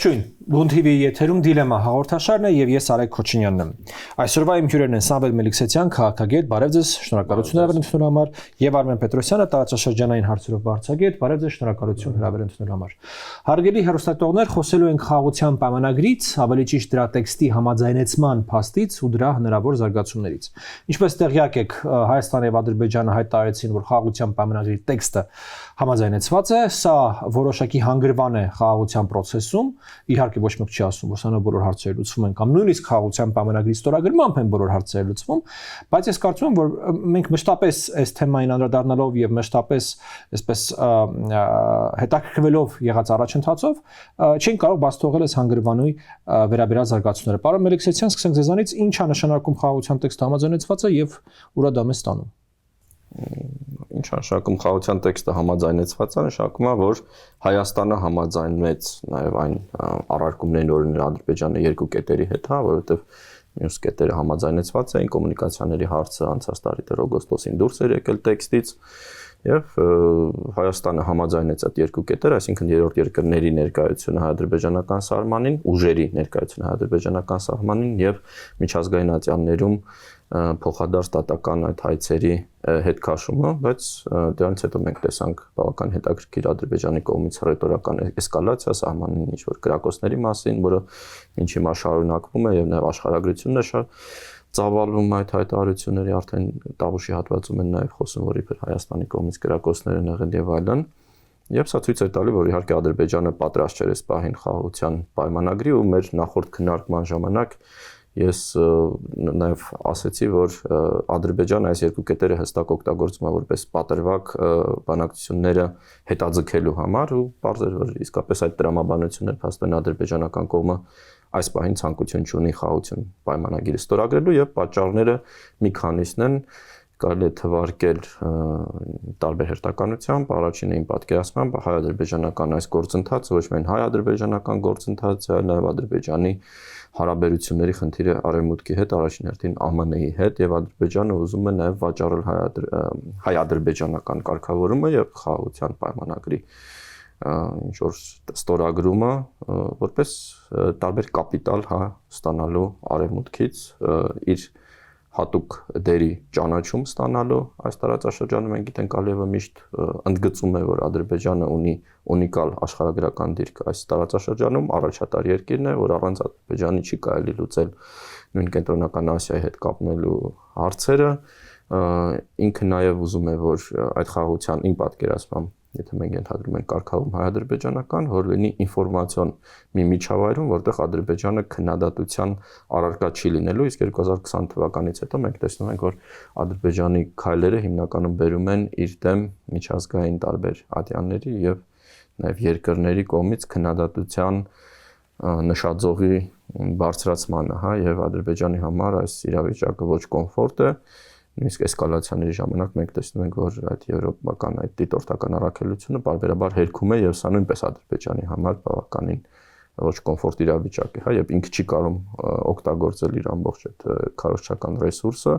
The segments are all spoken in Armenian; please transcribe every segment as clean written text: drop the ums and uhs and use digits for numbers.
Ողջույն, Բուն TV-ի եթերում դիլեմա հաղորդաշարն է եւ ես Արեգ Քոչինյանն եմ։ Այսօրվա իմ հյուրերն են Սամվել Մելիքսեթյան, քաղաքագետ, բարև ձեզ, շնորհակալություն հրավերությունների համար, եւ Արմեն Պետրոսյանը, տարածաշրջանային հարցերով վարչագետ, բարև ձեզ, շնորհակալություն հրավերությունների համար։ Հարգելի հեռուստատողներ, խոսելու ենք խաղաղության պայմանագրից, ավելի ճիշտ դրա տեքստի համաձայնեցման փաստից ու դրա հնարավոր զարգացումներից։ Ինչպես տեղյակ եք, Հայաստանը եւ Ադրբեջանը հայտարարեցին, որ խաղաղության պայմանագրի տեքստը համաձայնեցված է, սա որոշակի հանգրվան է խաղաղության process-ում, իհարկե ոչ մեկ չի ասում, որ սա բոլոր հարցերը լուծվում են կամ նույնիսկ խաղաղության պայմանագրի ստորագրմամբ են բոլոր հարցերը լուծվում, բայց ես կարծում եմ, որ մենք մշտապես այս թեմային անդրադառնալով եւ մշտապես այսպես հետաքրքրվելով եղած առաջընթացով չեն կարող բաց թողել այս հանգրվանույի վերաբերյալ զարգացումները։ Պարոն Մելիքսեթյան, սկսենք ձեզանից, ինչ է նշանակում խաղաղության տեքստը համաձայնեցվածը եւ ուրա դա մեզ ստանում։ Ինչ նշանակում խաղաղության տեքստը համաձայնեցված է, նշանակում է, որ Հայաստանը համաձայնվեց նաև այն առարկումներին, որ Ադրբեջանը երկու կետերի հետ, որովհետև մյուս կետերը համաձայնեցված էին, կոմունիկացիաների հարցը անցած տարի դեռ օգոստոսին դուրս էր եկել տեքստից, եւ Հայաստանը համաձայնեց այդ երկու կետերը, այսինքն երրորդ երկրների ներկայությունը հայ-ադրբեջանական սահմանին, ուժերի ներկայությունը հայ-ադրբեջանական սահմանին եւ միջազգային ատյաններում փոխադարձ տատական այդ հայցերի հետ քաշումը, բայց դրանից հետո մենք տեսանք բավական հետաքրքիր Ադրբեջանի կողմից ռետորական էսկալացիա սահմանին ինչ-որ կրակոցների մասին, որը ինչ հիմա շարունակվում է եւ նաեւ աշխարհագրությունն է ծավալվում այդ հայտարարությունների, արդեն Տավուշի հատվածում են նաեւ խոսում, որ իբր Հայաստանի կողմից կրակոցներ են եղել եւ այլն։ Եվ սա ցույց է տալի, որ իհարկե Ադրբեջանը պատրաստ չէր այս պահին խաղաղության պայմանագրի ու մեր նախորդ քննարկման ժամանակ ես նաև ասացի, որ Ադրբեջանը այս երկու կետերը հստակ օգտագործում է որպես պատրվակ բանակցությունները հետաձգելու համար ու պարզ էր, որ իսկապես այդ տրամաբանությունները փաստորեն ադրբեջանական կողմը այս պահին ցանկություն չունի խաղաղություն պայմանագիրը ստորագրելու եւ պատճառները մի քանիսն են կարելի է թվարկել տարբեր հերթականությամբ, առաջինը իմ պատկերացմամբ հայ-ադրբեջանական այս գործընթացը ոչ միայն հայ-ադրբեջանական գործընթացը, այլ նաև Ադրբեջանի հարաբերությունների խնդիրը արևմուտքի հետ, առաջին հերթին ԱՄՆ-ի հետ եւ Ադրբեջանը ուզում է նաև վաճառել հայ-ադրբեջանական կարգավորումը եւ խաղաղության պայմանագրի ինչ որ ստորագրումը որպես տարբեր կապիտալ ստանալու արևմուտքից իր հատուկ դերի ճանաչում ստանալու այս տարածաշրջանում մենք գիտենք Ալիևը միշտ ընդգծում է որ Ադրբեջանը ունի ունիկալ աշխարհագրական դիրք այս տարածաշրջանում առաջատար երկիրն է որ առանց Ադրբեջանի չի կարելի լուծել նույն կենտրոնական Ասիայի հետ կապնելու հարցերը ինքը նաև ուզում է որ այդ խաղաղության իմ պատկերացմամբ եթե մենք ընդհանրում ենք կարգավորում հայ-ադրբեջանական, որ լինի ինֆորմացիոն մի միջավայրում, որտեղ Ադրբեջանը քննադատության առարկա չի լինելու, իսկ 2020 թվականից հետո մենք տեսնում ենք, որ Ադրբեջանի քայլերը հիմնականում բերում են իր դեմ միջազգային տարբեր ատյանների եւ նաեւ երկրների կողմից քննադատության նշաձողի բարձրացմանը, եւ Ադրբեջանի համար այս իրավիճակը ոչ կոմֆորտ է նույնիսկ էսկալացիաների ժամանակ մենք տեսնում ենք, որ այդ եվրոպական այդ դիտորդական առաքելությունը բարբերաբար հերքում է եւ սա նույնպես Ադրբեջանի համար բավականին ոչ կոմֆորտ իրավիճակ է, եւ ինքը չի կարող օգտագործել իր ամբողջ այդ քարոզչական ռեսուրսը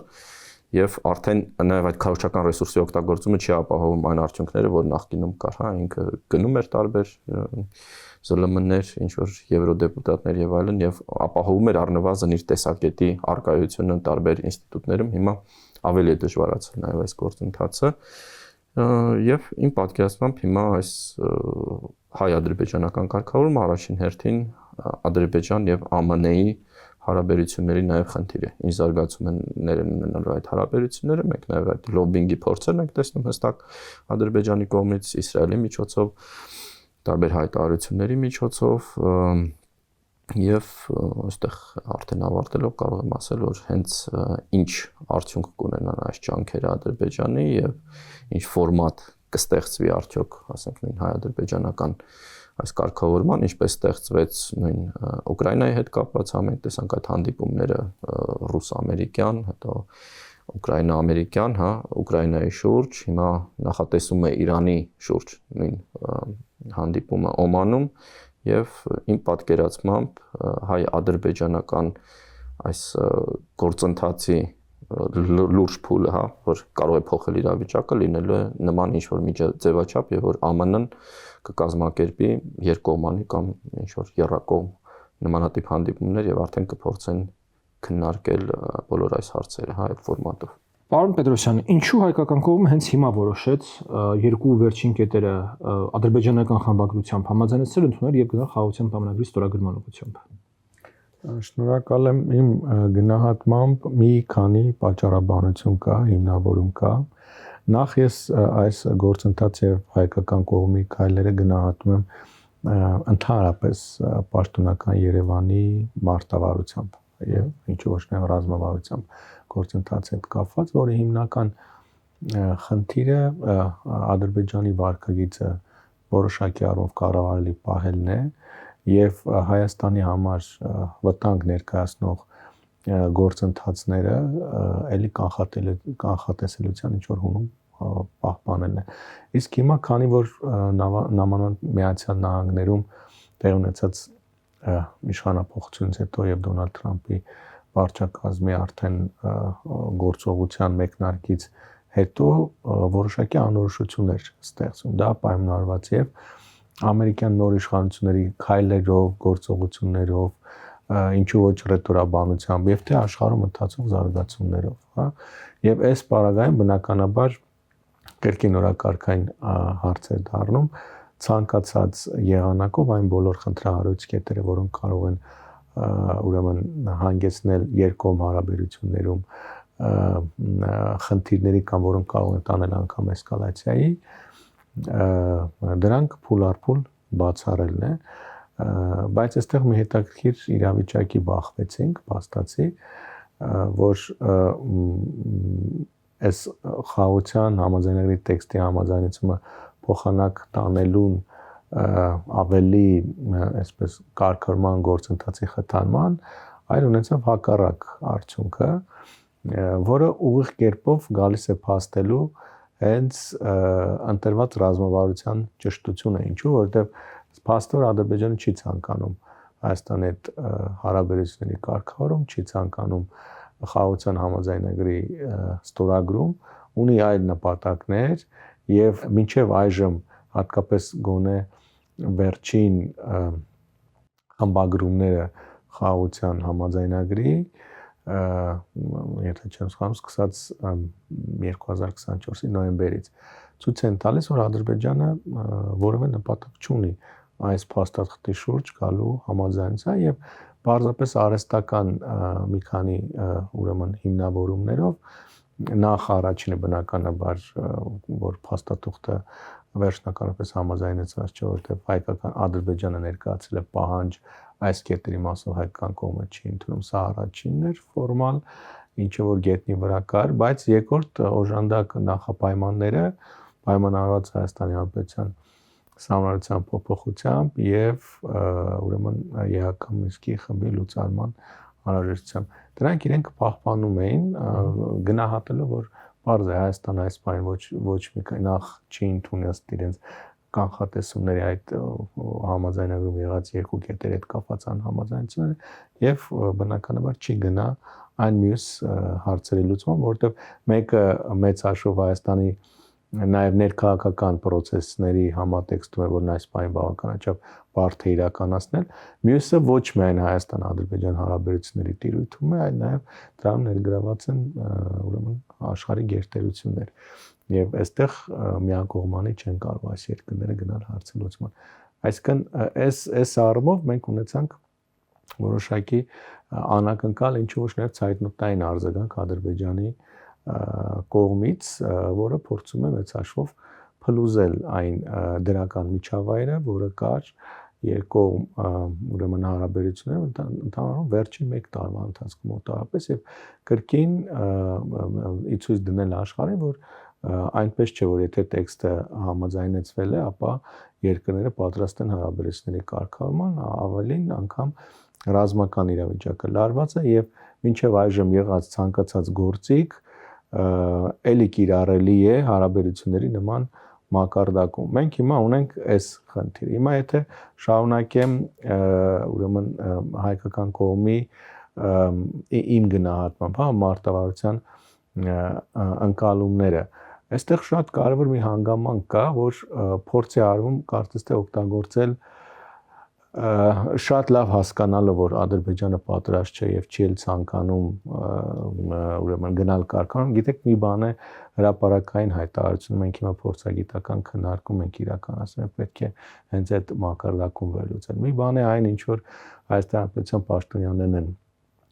եւ արդեն նաեւ այդ քարոզչական ռեսուրսի օգտագործումը չի ապահովում այն արդյունքները, որ նախկինում կար, ինքը գնում էր տարբեր ԶԼՄ-ներ, ինչ որ եվրոդեպուտատներ եւ այլն եւ ապահովում էր առնվազն իր տեսակետի արկայությունը տարբեր ինստիտուտներում հիմա ավելի է դժվարացել նաև այս գործընթացը եւ իմ պատկերացմամբ հիմա այս հայ-ադրբեջանական կարգավորումը առաջին հերթին Ադրբեջան եւ ԱՄՆ-ի հարաբերությունների նաև խնդիր է։ Ինչ զարգացումներ են ունենալու այդ հարաբերությունները, մենք նաև այդ լոբինգի փորձերն ենք տեսնում հստակ Ադրբեջանի կողմից, Իսրայելի միջոցով, տարբեր հայտարարությունների միջոցով եւ այստեղ արդեն ավարտելով կարող եմ ասել, որ հենց ինչ արդյունք կունենան այս ջանքերը Ադրբեջանի եւ ինչ ֆորմատ կստեղծվի արդյոք, ասենք նույն հայ-ադրբեջանական այս կարգավորման, ինչպես ստեղծվեց նույն Ուկրաինայի հետ կապված, մենք տեսանք այդ հանդիպումները ռուս-ամերիկյան, հետո ուկրաինա-ամերիկյան, Ուկրաինայի շուրջ, հիմա նախատեսում է Իրանի շուրջ նույն հանդիպումը Օմանում եւ իմ պատկերացմամբ հայ-ադրբեջանական այս գործընթացի լուրջ փուլը, հա, որ կարող է փոխել իրավիճակը, լինելու է նման ինչ-որ միջաձևաչափ եւ որ ԱՄՆ-ն կկազմակերպի երկկողմանի կամ ինչ-որ եռակողմ նմանատիպ հանդիպումներ եւ արդեն կփորձեն քննարկել բոլոր այս հարցերը, հա, այդ ֆորմատով։ Պարոն Պետրոսյան, ինչու հայկական կողմը հենց հիմա որոշեց երկու վերջին կետերը ադրբեջանական խմբագրությամբ համաձայնեցնել ընդունել եւ գնալ խաղաղության պայմանագրի ստորագրման ուղղությամբ։ Շնորհակալ եմ, իմ գնահատմամբ մի քանի պատճառաբանություն կա, հիմնավորում կա։ Նախ ես այս գործընթացը եւ հայկական կողմի քայլերը գնահատում եմ ընդհանրապես պաշտոնական Երևանի մարտավարությամբ եւ ինչու ոչ նաեւ ռազմավարությամբ գործընթացի հետ կապված, որի հիմնական խնդիրը Ադրբեջանի վարկագիծը որոշակի առումով կառավարելի պահելն է եւ Հայաստանի համար վտանգ ներկայացնող գործընթացները ելի կանխատեսելիության ինչ որ հունում պահպանելն է։ Իսկ հիմա քանի որ նամանավանդ Միացյալ Նահանգներում տեղ ունեցած իշխանապողությունից հետո եւ Դոնալդ Թրամփի վարչակազմի արդեն գործողության մեկնարկից հետո որոշակի անորոշություններ ստեղծում։ Դա պայմանավորված եւ ամերիկյան նոր իշխանությունների քայլերով, գործողություններով, ինչու ոչ ռետորաբանությամբ եւ թե աշխարհում ընթացող զարգացումներով, հա։ Եվ այս պարագայում բնականաբար կրկին օրակարգային հարցեր դառնում ցանկացած եղանակով այն բոլոր խնդրահարույց կետերը, որոնք կարող են ուրեմն հանգեցնել երկկողմ հարաբերություններում խնդիրների կամ որոնք կարող են տանել անգամ էսկալացիայի, դրանք փուլարփուլ բացառելն է, բայց այստեղ մի հետաքրքիր իրավիճակի բախվեցինք, փաստացի, որ այս խաղաղության համաձայնագրի տեքստի համաձայնեցումը փոխանակ տանելուն ավելի այսպես կարգավորման գործընթացի խթանման, այլ ունեցավ հակառակ արդյունքը, որը ուղիղ կերպով գալիս է փաստելու հենց ընտրված ռազմավարության ճշտությունը, ինչու որովհետև փաստորեն Ադրբեջանը չի ցանկանում Հայաստանի հետ հարաբերությունների կարգավորում, չի ցանկանում խաղաղության համաձայնագրի ստորագրում, ունի այլ նպատակներ եւ մինչեւ այժմ հատկապես գոնե վերջին խմբագրումները խաղաղության համաձայնագրի եթե չեմ սխալվում սկսած 2024-ի նոյեմբերից ցույց են տալիս, որ Ադրբեջանը որևէ նպատակ չունի այս փաստաթղթի շուրջ գալու համաձայնության եւ բարձրապես արհեստական մի քանի ուրեմն հիմնավորումներով նախ առաջինը բնականաբար որ փաստաթղթը վերջնականապես համաձայնեցված չէ, որովհետև հայկական Ադրբեջանը ներկայացրել է պահանջ այս կետերի մասով հայկական կողմը չի ընդունում, սա առաջինն էր ֆորմալ, ինչը որ գետնի վրա կար, բայց երկրորդ օժանդակ նախապայմանները պայմանավորված Հայաստանի Հանրապետության Սահմանադրության փոփոխությամբ եւ ուրեմն ԵՀԿ Մինսկի խմբի լուծարման անհրաժեշտությամբ դրանք իրենք պահպանում էին գնահատելով որ բարձր է Հայաստանը այս բան ոչ մի նախ չի ընդունել իրենց կանխատեսումների այդ համաձայնագրում եղած երկու կետերի հետ կապված համաձայնությունները եւ բնականաբար չի գնա այն մյուս հարցերի լուծման, որովհետեւ մեկը մեծ հաշվով Հայաստանի նաև ներքաղաքական process-ների համատեքստում է, որ այս բանը բավականաչափ բարդ է իրականացնել, մյուսը ոչ միայն Հայաստան-Ադրբեջան հարաբերությունների տիրույթում է, այլ նաև դրանում ներգրաված են ուրեմն աշխարհի գերտերություններ։ Եվ այստեղ միակողմանի չեն կարող այս երկրները գնալ հարցի լուծման։ Այսինքն այս առումով մենք ունեցանք որոշակի անակնկալ ինչու ոչ նաև ցայտնոտային արձագանք Ադրբեջանի կողմից, որը փորձում է մեծ հաշվով փլուզել այն դրական միջավայրը, որը կար երկկողմ ուրեմն հարաբերություններում ընդհանրապես վերջին 1 տարվա ընթացքում մոտավորապես եւ կրկին իցույց դնել աշխարհին, որ այնպես չէ, որ եթե տեքստը համաձայնեցվել է, ապա երկրները պատրաստ են հարաբերությունների կարգավորման, ավելին անգամ ռազմական իրավիճակը լարված է եւ մինչեւ այժմ եղած ցանկացած գործիք էլի կիրառելի է հարաբերությունների նման մակարդակում։ Մենք հիմա ունենք այս խնդիրը։ Հիմա եթե շարունակեմ ուրեմն հայկական կողմի իմ գնահատմամբ, հա, մարտավարության ընկալումները։ Այստեղ շատ կարևոր մի հանգամանք կա, որ փորձ է արվում կարծես թե օգտագործել շատ լավ հասկանալը, որ Ադրբեջանը պատրաստ չէ եւ չի էլ ցանկանում ուրեմն գնալ կարգանում։ Գիտեք, մի բան է հրապարակային հայտարարությունը, մենք հիմա փորձագիտական քննարկում ենք իրականացնել, պետք է հենց այդ մակարդակում վերլուծել։ Մի բան է այն, ինչ որ Հայաստանի Հանրապետության պաշտոնյաներն են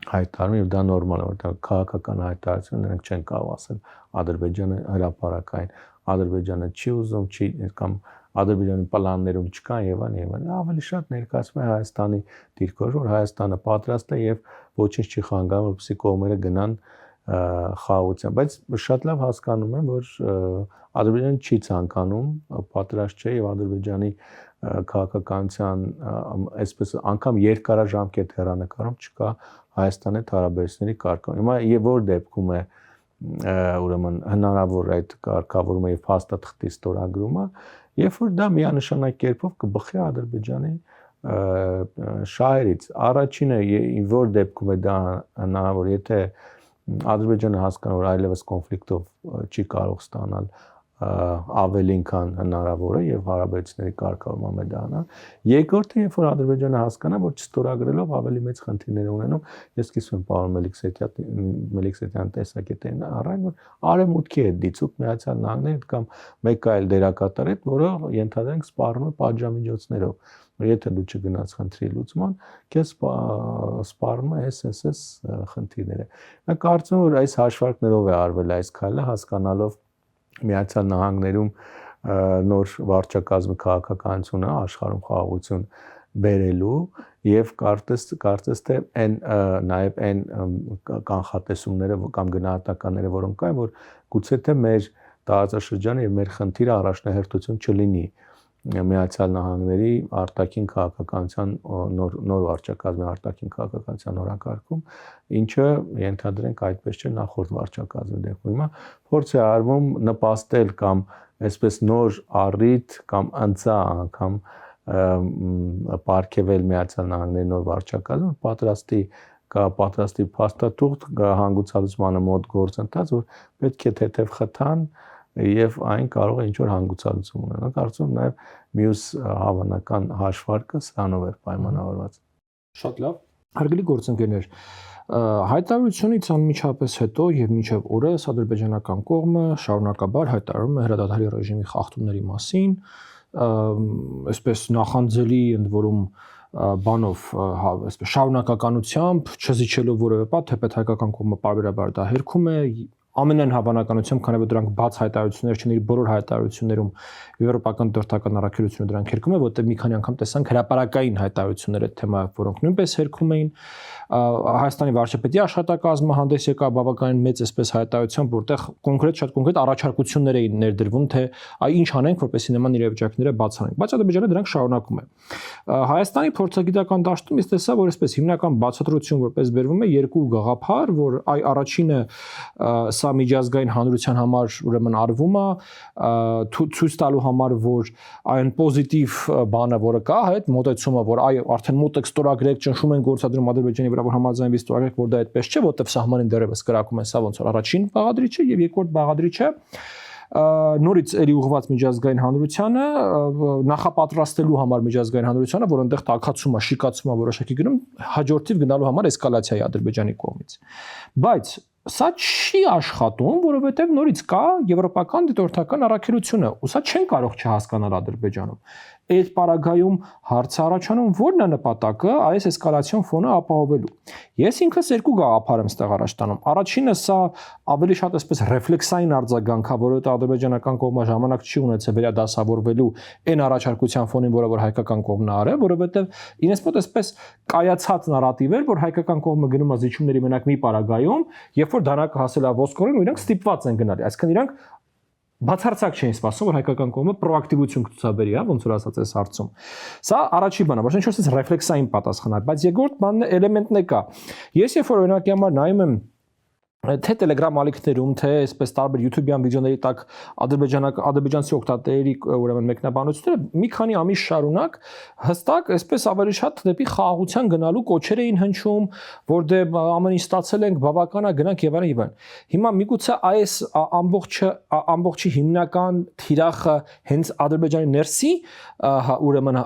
հայտարարում եւ դա նորմալ է, որտեղ քաղաքական հայտարարություն նրանք չեն կարող ասել Ադրբեջանը հրապարակային, Ադրբեջանը չի ուզում, չի կամ Ադրբեջանի պլաններում չկան եւ այլն, ավելի շատ ներկայացում է Հայաստանի դիրքորոշ, որ Հայաստանը պատրաստ է եւ ոչինչ չի խանգարում, որպեսզի կողմերը գնան խաղաղության, բայց շատ լավ հասկանում եմ, որ Ադրբեջանը չի ցանկանում, պատրաստ չէ եւ Ադրբեջանի քաղաքականության այսպես անգամ երկարաժամկետ հեռանկարում չկա Հայաստանի հարաբերությունների կարգավորում։ Հիմա եւ որ դեպքում է ուրեմն հնարավոր այդ կարգավորումը եւ փաստաթղթի ստորագրումը, երբ որ դա միանշանակ կերպով կբխի Ադրբեջանի շահերից։ Առաջինը որ դեպքում է դա հնարավոր, եթե Ադրբեջանը հասկանա, որ այլևս կոնֆլիկտով չի կարող ստանալ ավելին քան հնարավոր է եւ հարաբերությունների կարգավորումը է դառնա։ Երկրորդը, երբ որ Ադրբեջանը հասկանա, որ չստորագրելով ավելի մեծ խնդիրներ ունենում, ես կիսում եմ պարոն Մելիքսեթյան տեսակետին առայն, որ արևմուտքի հետ դիցուկ Միացյալ Նահանգների կամ մեկ այլ դերակատար հետ, որը ենթադրենք սպառնում է պատժամիջոցներով։ Եթե դու չգնաց խնդրի լուծման, քեզ սպառնում է SSS խնդիրները։ Նա կարծում եմ, որ այս հաշվարկներով է արվել այս քայլը, հասկանալով Միացյալ Նահանգներում նոր վարչակազմի քաղաքականությունը աշխարհում խաղաղություն բերելու եւ կարծես թե նաեւ այն կանխատեսումները կամ գնահատականները, որոնք կային, որ գուցե թե մեր տարածաշրջանը եւ մեր խնդիրը առաջնահերթություն չլինի Միացյալ Նահանգների արտաքին քաղաքականության նոր վարչակազմի արտաքին քաղաքականության օրակարգում, ինչը ենթադրենք այդպես չէ նախորդ վարչակազմի դեպքում։ Հիմա փորձ է արվում նպաստել կամ այսպես նոր առիթ կամ անցա անգամ պարգևել Միացյալ Նահանգների նոր վարչակազմը պատրաստի փաստաթուղթ հանգուցալուծմանը մոտ գործընթաց, որ պետք է թեթև խթան եւ այն կարող է ինչ-որ հանգուցալուծում ունենալ։ Կարծում եմ նաեւ մյուս հավանական հաշվարկը սրանով է պայմանավորված։ Շատ լավ։ Հարգելի գործընկերներ, հայտարարությունից անմիջապես հետո եւ մինչեւ օրս ադրբեջանական կողմը շարունակաբար հայտարարում է հրադադարի ռեժիմի խախտումների մասին, այսպես նախանձելի ընդ որում բանով, այսպես շարունակականությամբ չզիջելով որևէ պատ, թեպետ հայկական կողմը պարբերաբար դա հերքում է, ամենայն հավանականությամբ, քանի որ դրանք բաց հայտարարություններ չեն, իր բոլոր հայտարարություններում եվրոպական դրդական առաքելությունը դրանք հերքում է, որտեղ մի քանի անգամ տեսանք հրապարակային հայտարարություններ այդ թեմայով, որոնք նույնպես հերքում էին։ Հայաստանի վարչապետի աշխատակազմը հանդես եկավ բավականին մեծ այսպես հայտարարությամբ, որտեղ շատ կոնկրետ առաջարկություններ էին ներդրվում, թե ինչ անենք, որպեսզի նման իրավիճակները բացառենք, բայց Ադրբեջանը դրանք շարունակում է։ Հայաստանի փորձագիտական դաշտում ես տեսա, որ այսպես հիմնական բացատրություն որպես բերվում է երկու գաղափար, որ առաջինը սա միջազգային հանրության համար ուրեմն արվում է ցույց տալու համար, որ այն պոզիտիվ բանը, որը կա, այդ մոտեցումը, որ արդեն մոտ է ստորագրեք, ճնշում են գործադրում Ադրբեջանի վրա, որ համաձայնվի ստորագրեք, որ դա այդպես չէ, որտեղ սահմանին դեռևս կրակում են, սա ոնց որ առաջին բաղադրիչը եւ երկրորդ բաղադրիչը նորից էլի ուղղված միջազգային հանրությանը, նախապատրաստելու համար միջազգային հանրությանը, որ այնտեղ տաքացում է, շիկացում է որոշակի գնում, հաջորդիվ գնալու համար էսկալացիայի Ադրբեջանի կողմից։ Բայց սա չի աշխատում, որովհետև նորից կա եվրոպական դիտորդական առաքելությունը, ու սա չեն կարող չհասկանալ Ադրբեջանում։ Այդ պարագայում հարց առաջանում, որն է նպատակը այս էսկալացիոն ֆոնը ապահովելու։ Ես ինքս երկու գաղափար եմ ստեղ առաջ տանում։ Առաջինը սա ավելի շատ այսպես ռեֆլեքսային արձագանք է, որովհետև ադրբեջանական կողմը ժամանակ չի ունեցել վերադասավորվելու այն առաջարկության ֆոնին, որը որ հայկական կողմն է արել, որովհետև ինձ մոտ այսպես կայացած նարատիվ էր, որ հայկական կողմը գնում է զիջումների մենակ մի պարագայում, երբ որ դանակը հասել է ոսկորին, ու իրանք ստիպված են գնալ։ Այսինքն իրանք բացարձակ չէին սպասում, որ հայկական կողմը պրոակտիվություն կցուցաբերի, ոնց որ ասած այս հարցում։ Սա առաջի բանը, ոչ ինչ-որ ռեֆլեքսային պատասխան է, բայց երկրորդ բանն էլեմենտն է կա։ Ես երբ որ օրինակի համար նայում եմ թե Telegram ալիքներում, թե այսպես տարբեր YouTube-յան վիդեոների տակ ադրբեջանցի օգտատերերի ուրեմն մեկնաբանությունները մի քանի ամիս շարունակ հստակ այսպես ավելի շատ դեպի խաղաղության գնալու կոչեր էին հնչում, որ դե ամեն ինչ ստացել ենք, բավական է, գնանք եւ այլն եւ այլն։ Հիմա միգուցե այս ամբողջի հիմնական թիրախը հենց Ադրբեջանի ներսի ուրեմն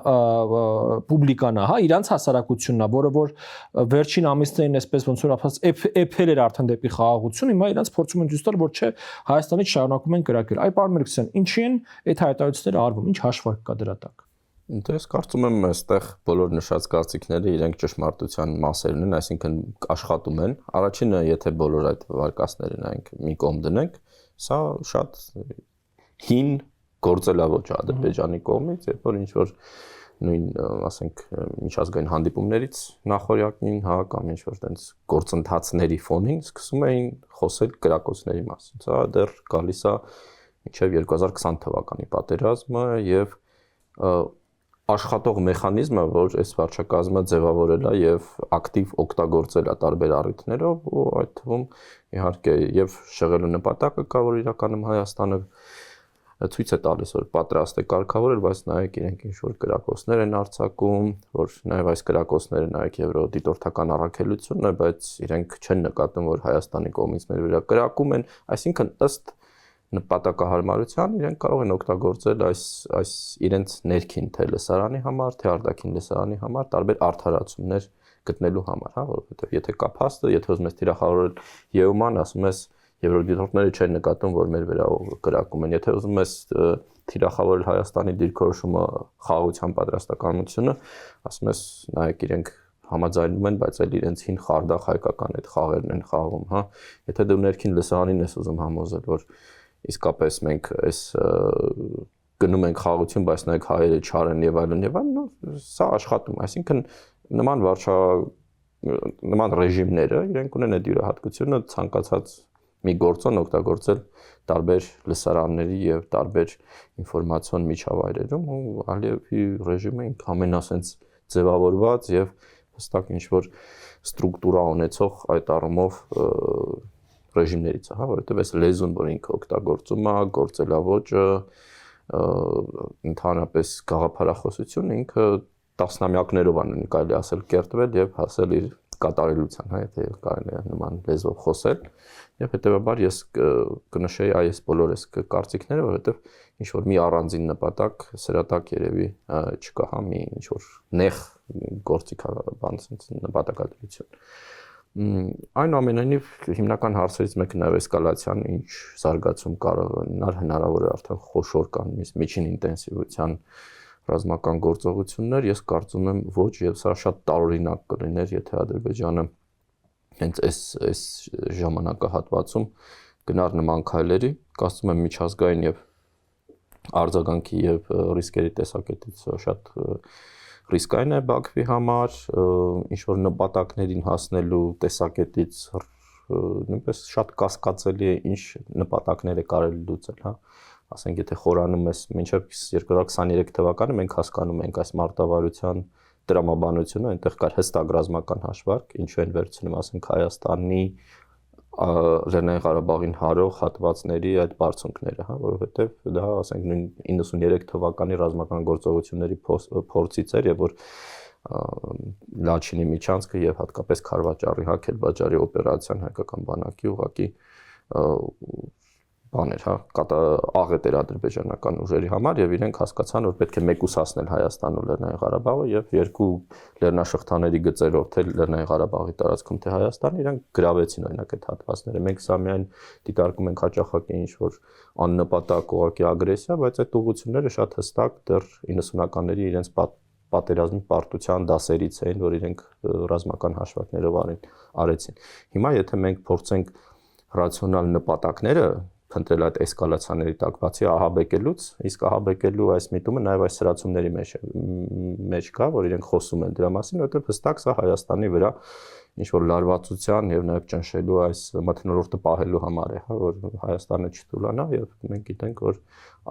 պուբլիկան է, հա, իրանց հասարակությունն է, որը որ վերջին ամիսներին այսպես ոնց որ ասած էփել էր արդեն դեպի խաղաղություն, հիմա իրանց փորձում են ցույց տալ, որ չէ, Հայաստանից շարունակում են կրակել։ Այ պարոն Մելիքսյան, ինչի են այդ հայտարարությունները արվում, ինչ հաշվարկ կա դրա տակ։ Դե ես կարծում եմ այստեղ բոլոր նշած կարծիքները իրենք ճշմարտության մասերն են, այսինքն աշխատում են։ Առաջինը, եթե բոլոր այդ վարկածները նայենք մի կողմ դնենք, սա շատ հին գործելավոճ է Ադրբեջանի կողմից, երբ որ ինչ որ նույն, ասենք, միջազգային հանդիպումներից նախորյակին, հա, կամ ինչ որ տենց գործընթացների ֆոնին սկսում էին խոսել կրակոցների մասին։ Սա դեռ գալիս է մինչև 2020 թվականի պատերազմը եւ աշխատող մեխանիզմը, որ այս վարչակազմը ձևավորել է եւ ակտիվ օգտագործել է տարբեր առիթներով, ու այդ թվում իհարկե եւ շեղելու նպատակը կա, որ իրականում Հայաստանը ցույց է տալիս, որ պատրաստ է կարգավորել, բայց նայեք իրենք ինչ որ կրակոցներ են արձակում, որ նաեւ այս կրակոցները նայեք եվրոդիտորդական առաքելությունն է, բայց իրենք չեն նկատում, որ Հայաստանի կողմից մեր վրա կրակում են, այսինքն ըստ նպատակահարմարության իրենք կարող են օգտագործել այս իրենց ներքին թե լսարանի համար, թե արտաքին լսարանի համար տարբեր արդարացումներ գտնելու համար, հա, որովհետեւ եթե կա փաստը, եթե ուզում ես թիրախավորել ԵՈՄ-ն, ասում ես եվրոդիտորդները չեն նկատում, որ մեր վրա կրակում են, եթե ուզում ես թիրախավորել Հայաստանի դիրքորոշումը, խաղաղության պատրաստակամությունը, ասում ես նայեք իրենք համաձայնում են, բայց այլ իրենց հին խարդախ հայկական այդ խաղերն են խաղում, հա, եթե դու ներքին լսարանին ես ուզում համոզել, որ իսկապես մենք այս գնում ենք խաղաղություն, բայց նայեք հայերը չար են եւ այլն, սա աշխատում, այսինքն նման ռեժիմները իրենք ունեն այդ յուրահատկությունը ցանկացած մի գործոն օգտագործել տարբեր լսարանների եւ տարբեր ինֆորմացիոն միջավայրերում, ու Ալիևի ռեժիմը ամենասենց ձևավորված եւ հստակ ինչ որ ստրուկտուրա ունեցող այդ առումով ռեժիմներից է, հա, որովհետև այս լեզուն, որ ինքը օգտագործում է, գործելավոճը, ընդհանրապես գաղափարախոսությունը ինքը տասնամյակներով է կարելի ասել կերտվել եւ հասել իր կատարելության, հա, եթե կարելի է նման լեզվով խոսել, եւ հետեւաբար ես կնշեի այս բոլոր այս կարծիքները, որովհետեւ ինչ որ մի առանձին նպատակ սրատակ երևի չկա, հա, մի ինչ որ նեղ գործիք բան նպատակադրություն։ Այնուամենայնիվ հիմնական հարցերից մեկը նաև էսկալացիան ինչ զարգացում կարող ունենալ, հնարավոր է արդեն խոշոր կամ միջին ինտենսիվության ռազմական գործողություններ, ես կարծում եմ ոչ, եւ սա շատ տարօրինակ կլիներ, եթե Ադրբեջանը հենց այս ժամանակահատվածում գնար նման քայլերի, կարծում եմ միջազգային եւ արձագանքի եւ ռիսկերի տեսակետից շատ ռիսկային է Բաքվի համար, ինչ որ նպատակներին հասնելու տեսակետից նույնպես շատ կասկածելի է ինչ նպատակներ է կարելի լուծել, հա, ասենք եթե խորանում ես մինչև 2023 թվականը մենք հասկանում ենք այս մարտավարության տրամաբանությունը, այնտեղ կար հստակ ռազմական հաշվարկ, ինչու են վերցնում, ասենք Հայաստանի Լեռնային Ղարաբաղին հարող հատվածների այդ բարձունքները, հա, որովհետև դա ասենք 93 թվականի ռազմական գործողությունների փորձից էր, եւ որ Լաչինի միջանցքը եւ հատկապես Քարվաճարի, հա, Քելբաջարի օպերացիան հայկական բանակի ուղղակի բաներ, հա, աղետ էր ադրբեջանական ուժերի համար եւ իրենք հասկացան, որ պետք է մեկուսացնել Հայաստանն ու Լեռնային Ղարաբաղը եւ երկու լեռնաշղթաների գծերով թե Լեռնային Ղարաբաղի տարածքում թե Հայաստան իրենք գրավեցին օրինակ այդ հատվածները։ Մենք սա միայն դիտարկում ենք հաճախակի ինչ որ աննպատակ ուղղակի ագրեսիա, բայց այդ ուղղությունները շատ հստակ դեռ 90-ականների իրենց պատերազմի պարտության դասերից էին, որ իրենք ռազմական հաշվարկներով արեցին։ Հիմա եթե մենք փորձենք ռացիոնալ նպատակները փնտրել այդ էսկալացիաների տակ բացի ահաբեկելուց, իսկ ահաբեկելու այս միտումը նաև այս սրացումների մեջ կա, որ իրենք խոսում են դրա մասին, որովհետև հստակ սա Հայաստանի վրա ինչ որ լարվածության եւ նաև ճնշելու այս մթնոլորտը պահելու համար է, հա, որ Հայաստանը չթուլանա եւ մենք գիտենք, որ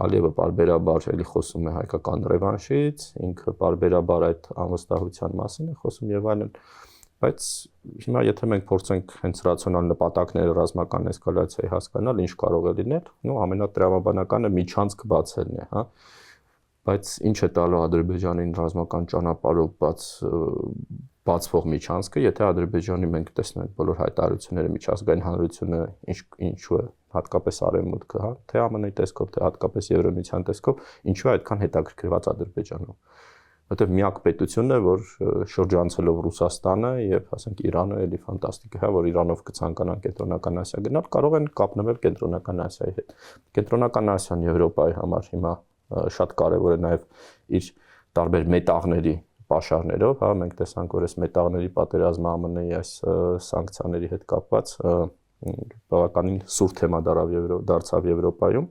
Ալիևը բարբերաբար էլի խոսում է հայկական ռևանշից, ինքը բարբերաբար այդ անվստահության մասին է խոսում եւ այլն։ Բայց հիմա եթե մենք փորձենք հենց ռացիոնալ նպատակները ռազմական էսկալացիայի հասկանալ, ինչ կարող է լինել, նո ամենատրամաբանականը միջանցք բացելն է, հա։ Բայց ինչ է տալու Ադրբեջանին ռազմական ճանապարհով բացվող միջանցքը, եթե Ադրբեջանի մենք տեսնում ենք բոլոր հայտարարությունները միջազգային հանրությունը ինչու է հատկապես արևմուտքը, հա, թե ԱՄՆ-ի տեսքով, թե հատկապես Եվրոմիության տեսքով, ինչու է այդքան հետաքրքրված Ադրբեջանում։ Որտեւ միակ պետությունն է, որ շրջանցելով Ռուսաստանը եւ ասենք Իրանը, էլի ֆանտաստիկ է, հա, որ Իրանով կցանկանան Կենտրոնական Ասիա գնալ, կարող են կապնվել Կենտրոնական Ասիայի հետ։ Կենտրոնական Ասիան Եվրոպայի համար հիմա շատ կարևոր է նաեւ իր տարբեր մետաղների պաշարներով, հա, մենք տեսանք, որ այս մետաղների պատերազմը ԱՄՆ-ի այս սանկցիաների հետ կապված բավականին սուր թեմա դարձավ Եվրոպայում։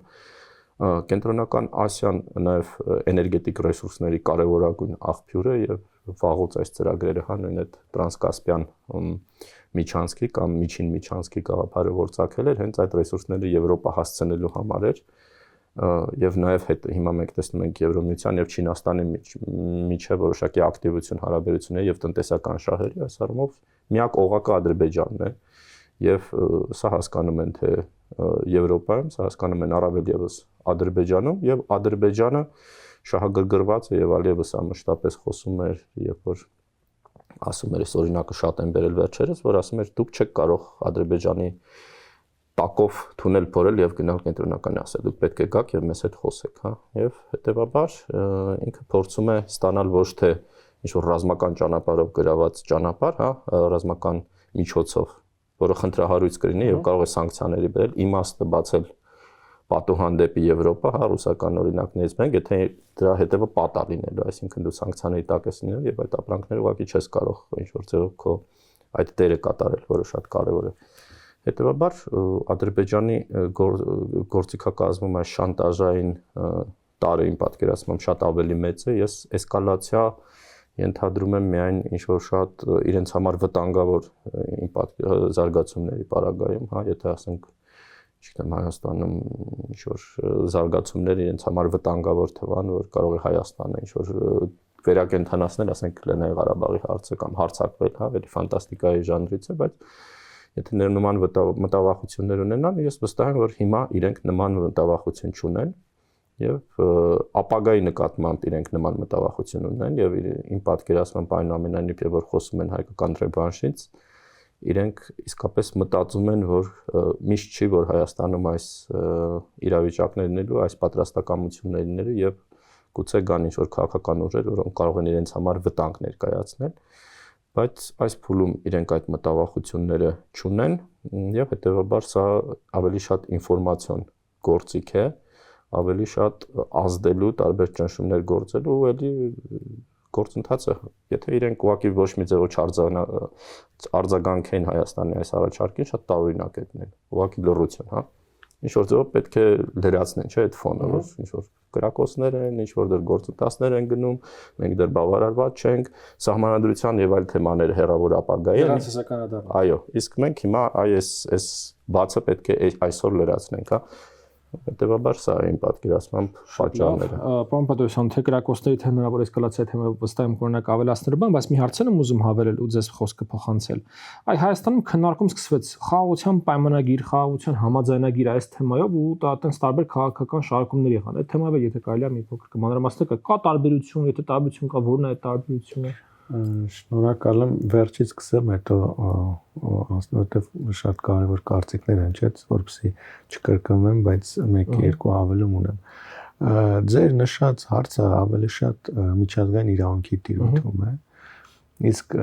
Կենտրոնական Ասիան նաև էներգետիկ ռեսուրսների կարևորագույն աղբյուր է եւ վաղուց այս ծրագրերը հա նույն այդ տրանսկասպյան միջանցքի կամ միջին միջանցքի գաղափարը որ ցակել էր հենց այդ ռեսուրսները Եվրոպա հասցնելու համար էր եւ նաև հիմա մենք տեսնում ենք Եվրոմիության եւ Չինաստանի միջև որոշակի ակտիվություն հարաբերությունների եւ տնտեսական շահերի այս առումով միակ օղակը Ադրբեջանն է եւ սա հասկանում են թե Եվրոպայում, սա հասկանում են առավել եւս Ադրբեջանում եւ Ադրբեջանը շահագրգռված է եւ allևս ամշտապես խոսում էր, երբ որ ասում էր, այս օրինակը շատ են բերել վերջերս, որ ասում էր դուք չեք կարող Ադրբեջանի տակով թունել փորել եւ գնալ Կենտրոնական Ասիա, դուք պետք է գաք եւ մեզ հետ խոսեք, հա, եւ հետեւաբար ինքը փորձում է ստանալ ոչ թե ինչ որ ռազմական ճանապարհով գրաված ճանապարհ, հա, ռազմական միջոցով որը խնդրահարույց կլինի եւ կարող է սանկցիաների բերել, իմաստը բացել պատուհան դեպի Եվրոպա, հա, ռուսական օրինակներից մենք, եթե դրա հետևը պատա լինելու, այսինքն դու սանկցիաների տակ ես լինելու եւ այդ ապրանքները ուղղակի չես կարող ինչ որ ձեւով քո այդ դերը կատարել, որը շատ կարեւոր է։ Հետեւաբար Ադրբեջանի գործիքակազմում այս շանտաժային տարրերին պատկերացնում շատ ավելի մեծ է, ես էսկալացիա ենթադրում եմ միայն ինչ-որ շատ իրենց համար վտանգավոր զարգացումների պարագայում, հա, եթե ասենք, չգիտեմ, Հայաստանում ինչ-որ զարգացումներ իրենց համար վտանգավոր թվան, որ կարող է Հայաստանը ինչ-որ վերակենդանացնել, ասենք, Լեռնային Ղարաբաղի հարցը կամ հարձակվել, հա, էլի ֆանտաստիկայի ժանրից է, բայց եթե նման մտավախություններ ունենան, ես վստահ եմ, որ հիմա իրենք նման մտավախություն չունեն եւ ապագայի նկատմամբ իրենք նման մտավախություն ունեն եւ իմ պատկերացմամբ այնուամենայնիվ որ խոսում են հայկական ռեվանշից իրենք իսկապես մտածում են որ միշտ չի որ Հայաստանում այս իրավիճակներ լինելու այս պատրաստակամություններ լինելու եւ գուցե կան ինչ-որ քաղաքական ուժեր որոնք կարող են իրենց համար վտանգ ներկայացնել բայց այս փուլում իրենք այդ մտավախությունները չունեն եւ հետեւաբար սա ավելի շատ ինֆորմացիոն գործիք է ավելի շատ ազդելու տարբեր ճնշումներ գործելու ու էլի գործընթացը եթե իրենք ուղղակի ոչ մի ձևով արձագանքեն Հայաստանի այս առաջարկին շատ տարօրինակ է դնել ուղղակի լռություն հա ինչ որ ձևով պետք է լրացնեն չէ այդ ֆոնը որ ինչ որ կրակոցներ են ինչ որ դեռ գործընթացներ են գնում մենք դեռ բավարարված չենք սահմանադրության եւ այլ թեմաները հերավոր ապագայի են այո իսկ մենք հիմա այս բացը պետք է այսօր լրացնենք հա հետեւաբար սա իմ պատկերացմամբ պատճառները Պարոն Պետրոսյան թե կրակոցների թե հնարավոր էսկալացիայի թեմը վստահ եմ կօրինակ ավելացնել բան բայց մի հարց եմ ուզում հավելել ու ձեզ խոսքը փոխանցել այ Հայաստանում քննարկում սկսվեց խաղաղության պայմանագիր խաղաղության համաձայնագիր այս թեմայով ու այտենց տարբեր քաղաքական շարժումներ եղան այդ թեմայով եթե կարելի է մի փոքր կմանրամասնել կա տարբերություն եթե տարբերություն կա որն է այդ տարբերությունը Շնորհակալ եմ վերջից սկսեմ հետո որտեվ շատ կարևոր կարծիքներ են չէ որպեսզի չկրկնվեմ բայց 1-2 ավելում ունեմ ձեր նշած հարցը ավելի շատ միջազգային իրավունքի տիրույթում է իսկ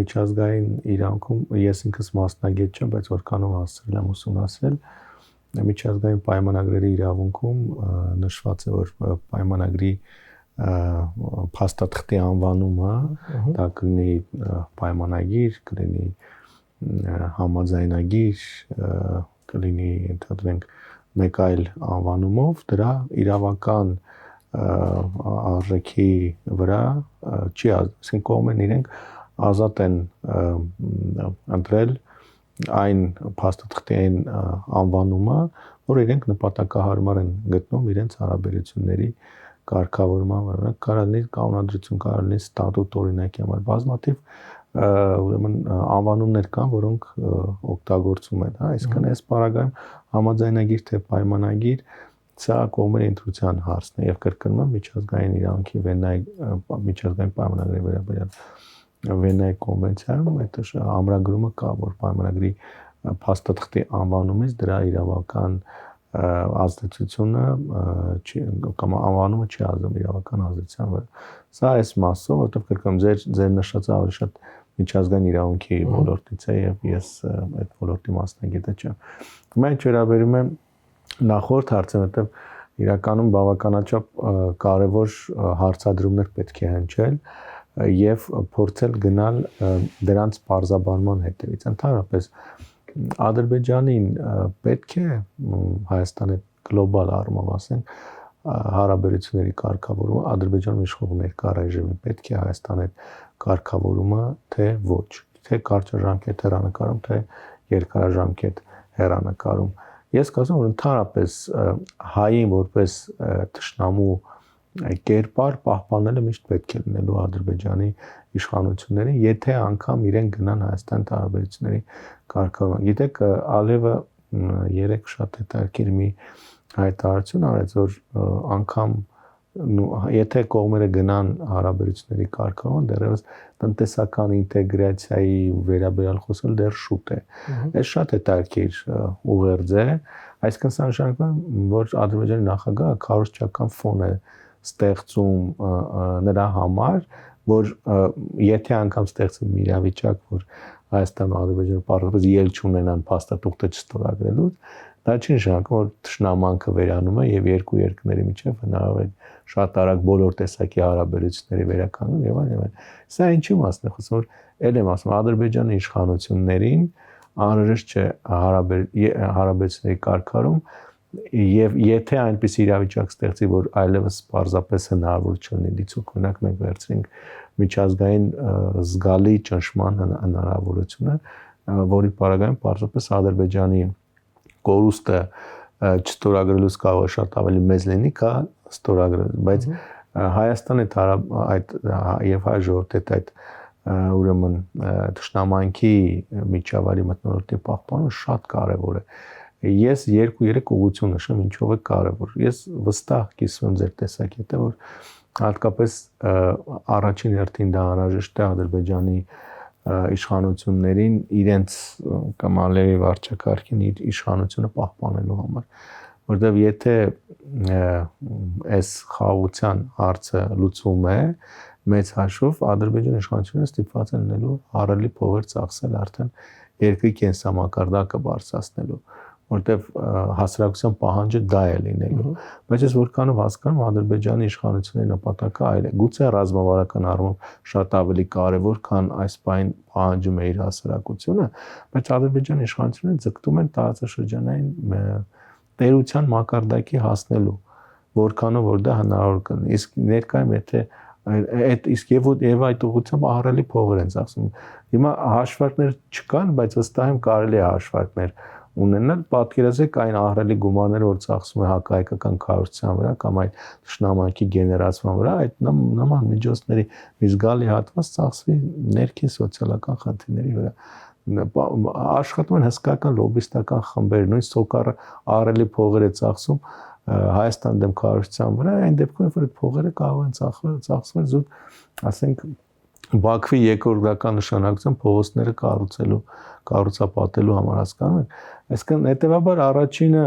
միջազգային իրավունքում ես ինքս մասնագետ չեմ բայց որքանով հասցրել եմ ուսումնասիրել միջազգային պայմանագրերի իրավունքում նշված է որ պայմանագրի փաստաթղթի անվանումը դա կլինի պայմանագիր, կլինի համաձայնագիր, կլինի ընդհանրենք մեկ այլ անվանումով դրա իրավական արժեքի վրա չի ասենք կողմեն իրենք ազատ են ընտրել այն փաստաթղթային անվանումը, որ իրենք նպատակահարմար են գտնում իրենց հարաբերությունների կարգավորման վրա կարող լինի կանոնադրություն, կարող լինի ստատուտ օրինակի համար բազմաթիվ ուրեմն անվանումներ կան, որոնք օգտագործում են, հա, այսինքն այս բaragայում համաձայնագիր թե պայմանագիր սա կողմերի ընտրության հարցն է եւ կրկնում եմ միջազգային իրանքի Վենայի միջազգային պայմանագրի վերաբերյալ Վենայի կոնվենցիայում այդ ամրագրումը կա, որ պայմանագրի փաստաթղթի անվանումից դրա իրավական ազդեցությունը կամ անվանումը չի ազդում իրավական ազդեցության վրա։ Սա այս մասով, որտեղ կրկնում ձեր նշածը ավելի շատ միջազգային իրավունքի ոլորտից է եւ ես այդ ոլորտի մասնագետը չեմ։ Մենք վերաբերում եմ նախորդ հարցը, որտեղ իրականում բավականաչափ կարևոր հարցադրումներ պետք է հնչել եւ փորձել գնալ դրանց բարձաբանման հետևից։ Ընդհանրապես Ադրբեջանին պետք է Հայաստանի գլոբալ առումով ասենք հարաբերությունների կարգավորումը Ադրբեջանում իշխող ներկա ռեժիմին պետք է Հայաստանի կարգավորումը թե ոչ, թե կարճաժամկետ հեռանկարում, թե երկարաժամկետ հեռանկարում։ Ես կարծում եմ, որ ընդհանրապես հային որպես թշնամու կերպար պահպանելը միշտ պետք է լինելու Ադրբեջանի իշխանություններին, եթե անգամ իրեն գնան Հայաստան հարաբերությունների կարգավորման։ Գիտեք, Ալիևը երեք շատ հետաքրքիր մի հայտարարություն արեց, որ անգամ եթե կողմերը գնան հարաբերությունների կարգավորման, դեռևս տնտեսական ինտեգրացիայի վերաբերյալ խոսել դեռ շուտ է։ Այս շատ հետաքրքիր ուղերձ է, այսինքն սա նշանակում է, որ Ադրբեջանի նախագահը քարոզչական ֆոն է ստեղծում նրա համար, որ եթե անգամ ստեղծվի մի իրավիճակ, որ Հայաստանը Ադրբեջանը պարզապես ելք չունենան փաստաթուղթը չստորագրելու, դա չի նշանակում, որ թշնամանքը վերանում է եւ երկու երկրների միջեւ հնարավոր է շատ արագ բոլոր տեսակի հարաբերությունների վերականգնում եւ այլն։ Սա ինչի մասն է խոսում, որ ել եմ ասում Ադրբեջանի իշխանություններին անհրաժեշտ չէ հարաբերությունների կարգավորում եւ եթե այնպես իրավիճակ ստեղծի, որ այլևս պարզապես հնարավոր չլինի դիցուք, օրինակ մենք վերցրենք միջազգային զգալի ճնշման հնարավորությունը, որի պարագայում պարզապես Ադրբեջանի կորուստը չստորագրելուց կարող է շատ ավելի մեծ լինի, քան ստորագրել, բայց Հայաստանի այդ եւ հայ ժողովրդի այդ ուրեմն թշնամանքի միջավայրի մթնոլորտի պահպանումը շատ կարեւոր է։ Ես 2-3 ուղղություն նշեմ, ինչով է կարևոր։ Ես վստահ կիսվում եմ ձեր տեսակի հետ, որ հատկապես առաջին հերթին դա անհրաժեշտ է Ադրբեջանի իշխանություններին իրենց կամ Ալիևի վարչակարգին իր իշխանությունը պահպանելու համար, որտեղ եթե այս խաղաղության հարցը լուծում է մեծ հաշվով Ադրբեջանի իշխանությունը ստիպված է լինելու առելի փողեր ծախսել արդեն երկրի կենսամակարդակը բարձրացնելու, որտեղ հասարակության պահանջը դա է լինելու, բայց ես որքանով հասկանում Ադրբեջանի իշխանությունների նպատակը այլ է, գուցե ռազմավարական առումով շատ ավելի կարևոր, քան այս բան պահանջում է իր հասարակությունը, բայց Ադրբեջանի իշխանությունները ձգտում են տարածաշրջանային տերության մակարդակի հասնելու, որքանով որ դա հնարավոր կլինի։ Իսկ ներկայում եթե իսկ եւ այդ ուղղությամբ ահռելի փողեր են ծախսում։ Հիմա հաշվարկներ չկան, բայց վստահ եմ կարելի է հաշվարկներ ունենալ, պատկերացրեք այն ահռելի գումարները, որ ծախսում է հակահայկական կառուցության վրա կամ այդ թշնամանքի գեներացման վրա, այդ նման միջոցների մի զգալի հատված ծախսվի ներքին սոցիալական խնդիրների վրա։ Աշխատում են հսկայական լոբիստական խմբեր, նույն Սոկարը ահռելի փողեր է ծախսում Հայաստան դեմ կառուցության վրա, այն դեպքում որ այդ փողերը կարող են ծախսվել զուտ, ասենք Բաքվի երկրորդական նշանակության փողոցները կառուցապատելու համար հասկանում եք։ Այսինքն հետեւաբար առաջինը